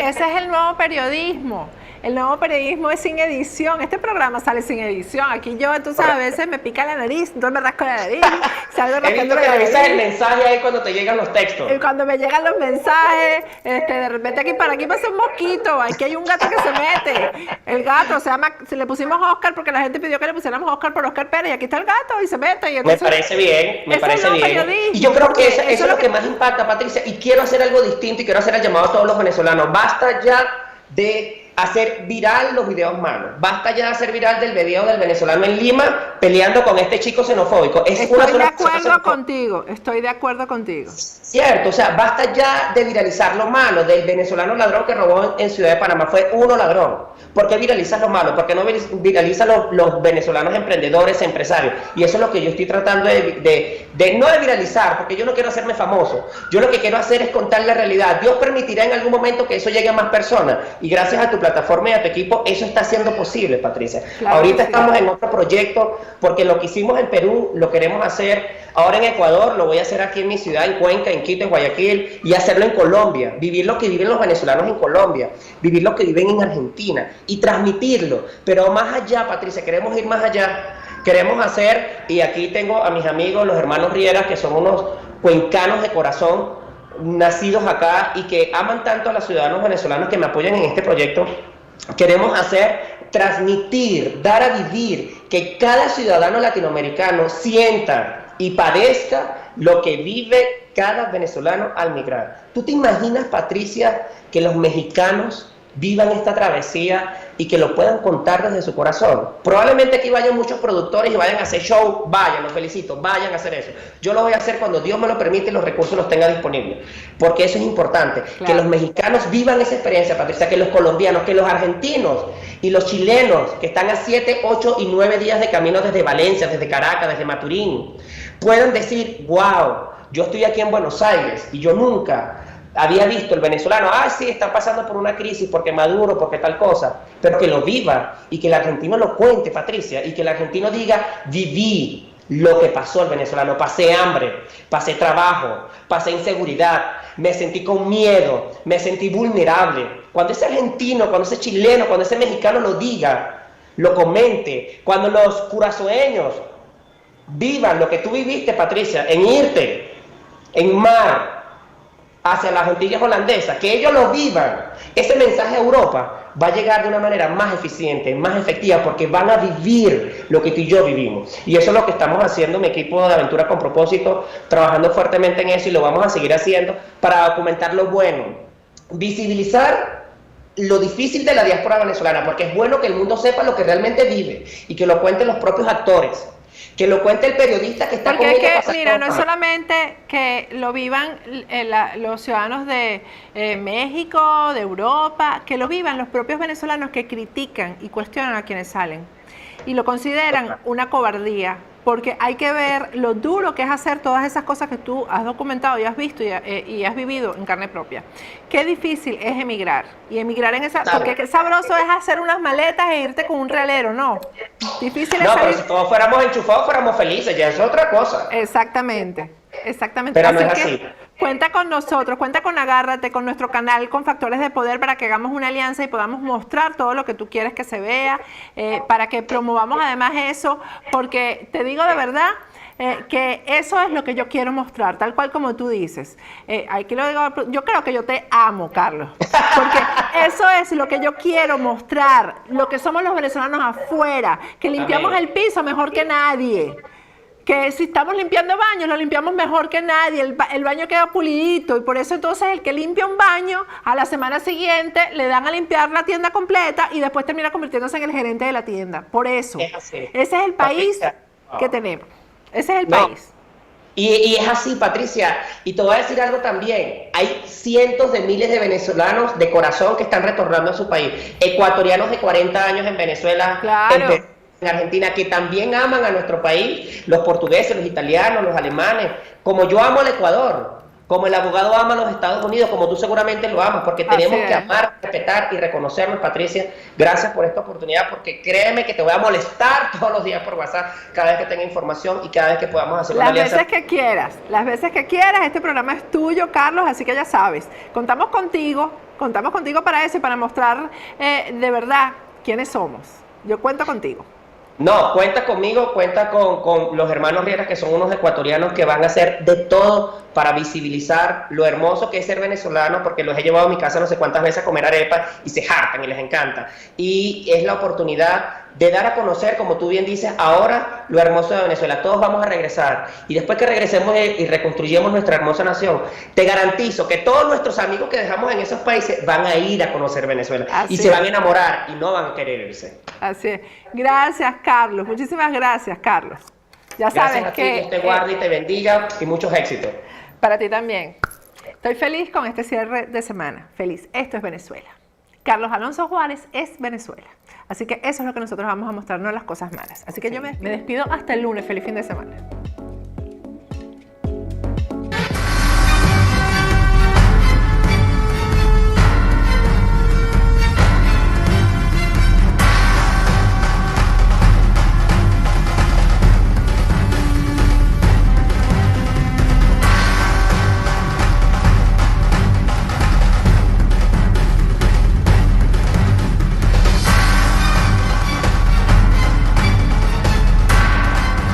ese es el nuevo periodismo. El nuevo periodismo es sin edición. Este programa sale sin edición. Aquí yo, tú sabes, a veces me pica la nariz, entonces me rasco la nariz. Salgo He visto que revisas el mensaje ahí cuando te llegan los textos. Y cuando me llegan los mensajes, de repente aquí pasa un mosquito, aquí hay un gato que se mete. El gato se llama, se le pusimos Oscar porque la gente pidió que le pusiéramos Oscar por Oscar Pérez, y aquí está el gato y se mete. Y entonces, me parece bien, me parece bien. Y yo creo que eso es lo que más impacta, Patricia, y quiero hacer algo distinto y quiero hacer el llamado a todos los venezolanos. Basta ya de hacer viral los videos malos. Basta ya de hacer viral del video del venezolano en Lima peleando con este chico xenofóbico. Estoy de acuerdo contigo, estoy de acuerdo contigo. Cierto, o sea, basta ya de viralizar lo malo del venezolano ladrón que robó en Ciudad de Panamá. Fue uno ladrón. ¿Por qué viralizas lo malo? ¿Por qué no viralizan los venezolanos emprendedores, empresarios? Y eso es lo que yo estoy tratando no de viralizar, porque yo no quiero hacerme famoso. Yo lo que quiero hacer es contar la realidad. Dios permitirá en algún momento que eso llegue a más personas. Y gracias a tu plataforma y a tu equipo, eso está siendo posible, Patricia. Claro, ahorita estamos en otro proyecto, porque lo que hicimos en Perú lo queremos hacer ahora en Ecuador, lo voy a hacer aquí en mi ciudad, en Cuenca, en Quito, en Guayaquil, y hacerlo en Colombia, vivir lo que viven los venezolanos en Colombia, vivir lo que viven en Argentina y transmitirlo. Pero más allá, Patricia, queremos ir más allá, queremos hacer, y aquí tengo a mis amigos, los hermanos Riera, que son unos cuencanos de corazón, nacidos acá y que aman tanto a los ciudadanos venezolanos que me apoyan en este proyecto. Queremos transmitir, dar a vivir, que cada ciudadano latinoamericano sienta y padezca lo que vive cada venezolano al migrar. ¿Tú te imaginas, Patricia, que los mexicanos vivan esta travesía y que lo puedan contar desde su corazón? Probablemente aquí vayan muchos productores y vayan a hacer show, vayan, los felicito, vayan a hacer eso. Yo lo voy a hacer cuando Dios me lo permite y los recursos los tenga disponibles, porque eso es importante, claro. Que los mexicanos vivan esa experiencia, Patricia, que los colombianos, que los argentinos y los chilenos, que están a 7, 8 y 9 días de camino desde Valencia, desde Caracas, desde Maturín, puedan decir, wow, yo estoy aquí en Buenos Aires y yo nunca había visto el venezolano, sí, está pasando por una crisis porque Maduro, porque tal cosa, pero que lo viva y que el argentino lo cuente, Patricia, y que el argentino diga, viví lo que pasó el venezolano, pasé hambre, pasé trabajo, pasé inseguridad, me sentí con miedo, me sentí vulnerable. Cuando ese argentino, cuando ese chileno, cuando ese mexicano lo diga, lo comente, cuando los curazoeños vivan lo que tú viviste, Patricia, en irte en mar hacia las Antillas holandesas, que ellos lo vivan, ese mensaje a Europa va a llegar de una manera más eficiente, más efectiva, porque van a vivir lo que tú y yo vivimos. Y eso es lo que estamos haciendo, mi equipo de Aventura con Propósito, trabajando fuertemente en eso, y lo vamos a seguir haciendo para documentar lo bueno, visibilizar lo difícil de la diáspora venezolana, porque es bueno que el mundo sepa lo que realmente vive y que lo cuenten los propios actores, que lo cuente el periodista que está con ellos. Porque es que, mira, no es solamente que lo vivan los ciudadanos de México, de Europa, que lo vivan los propios venezolanos que critican y cuestionan a quienes salen y lo consideran una cobardía, porque hay que ver lo duro que es hacer todas esas cosas que tú has documentado y has visto y has vivido en carne propia. Qué difícil es emigrar, y emigrar en esa, porque qué sabroso es hacer unas maletas e irte con un realero, ¿no? Difícil es salir. Pero si todos fuéramos enchufados, fuéramos felices, ya es otra cosa. Exactamente. Pero no es así. Cuenta con nosotros, cuenta con Agárrate, con nuestro canal, con Factores de Poder, para que hagamos una alianza y podamos mostrar todo lo que tú quieres que se vea, para que promovamos además eso, porque te digo de verdad que eso es lo que yo quiero mostrar, tal cual como tú dices. Aquí lo digo, yo creo que yo te amo, Carlos, porque eso es lo que yo quiero mostrar, lo que somos los venezolanos afuera, que limpiamos el piso mejor que nadie. Que si estamos limpiando baños, lo limpiamos mejor que nadie, el baño queda pulidito, y por eso entonces el que limpia un baño, a la semana siguiente le dan a limpiar la tienda completa y después termina convirtiéndose en el gerente de la tienda. Por eso, ese es el país que tenemos, ese es el país. Y es así, Patricia, y te voy a decir algo también, hay cientos de miles de venezolanos de corazón que están retornando a su país, ecuatorianos de 40 años en Venezuela, claro. En Argentina, que también aman a nuestro país, los portugueses, los italianos, los alemanes, como yo amo al Ecuador, como el abogado ama a los Estados Unidos, como tú seguramente lo amas, porque tenemos que amar, respetar y reconocernos, Patricia. Gracias por esta oportunidad, porque créeme que te voy a molestar todos los días por WhatsApp, cada vez que tenga información y cada vez que podamos hacer una alianza. Las veces que quieras, este programa es tuyo, Carlos, así que ya sabes, contamos contigo Contamos contigo para eso y para mostrar de verdad quiénes somos. Yo cuento contigo. No, cuenta conmigo, cuenta con los hermanos Rieras, que son unos ecuatorianos que van a hacer de todo para visibilizar lo hermoso que es ser venezolano, porque los he llevado a mi casa no sé cuántas veces a comer arepa y se hartan y les encanta. Y es la oportunidad de dar a conocer, como tú bien dices, ahora lo hermoso de Venezuela. Todos vamos a regresar y después que regresemos y reconstruyamos nuestra hermosa nación, te garantizo que todos nuestros amigos que dejamos en esos países van a ir a conocer Venezuela. Así y se van a enamorar y no van a querer irse. Así es. Gracias, Carlos. Muchísimas gracias, Carlos. Ya sabes Gracias a ti, que Dios te guarde y te bendiga y muchos éxitos. para ti también. Estoy feliz con este cierre de semana. Feliz. Esto es Venezuela. Carlos Alonso Juárez es Venezuela. Así que eso es lo que nosotros vamos a mostrar, no las cosas malas. Así que yo me despido hasta el lunes. Feliz fin de semana.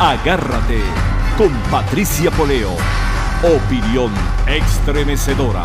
Agárrate con Patricia Poleo. Opinión estremecedora.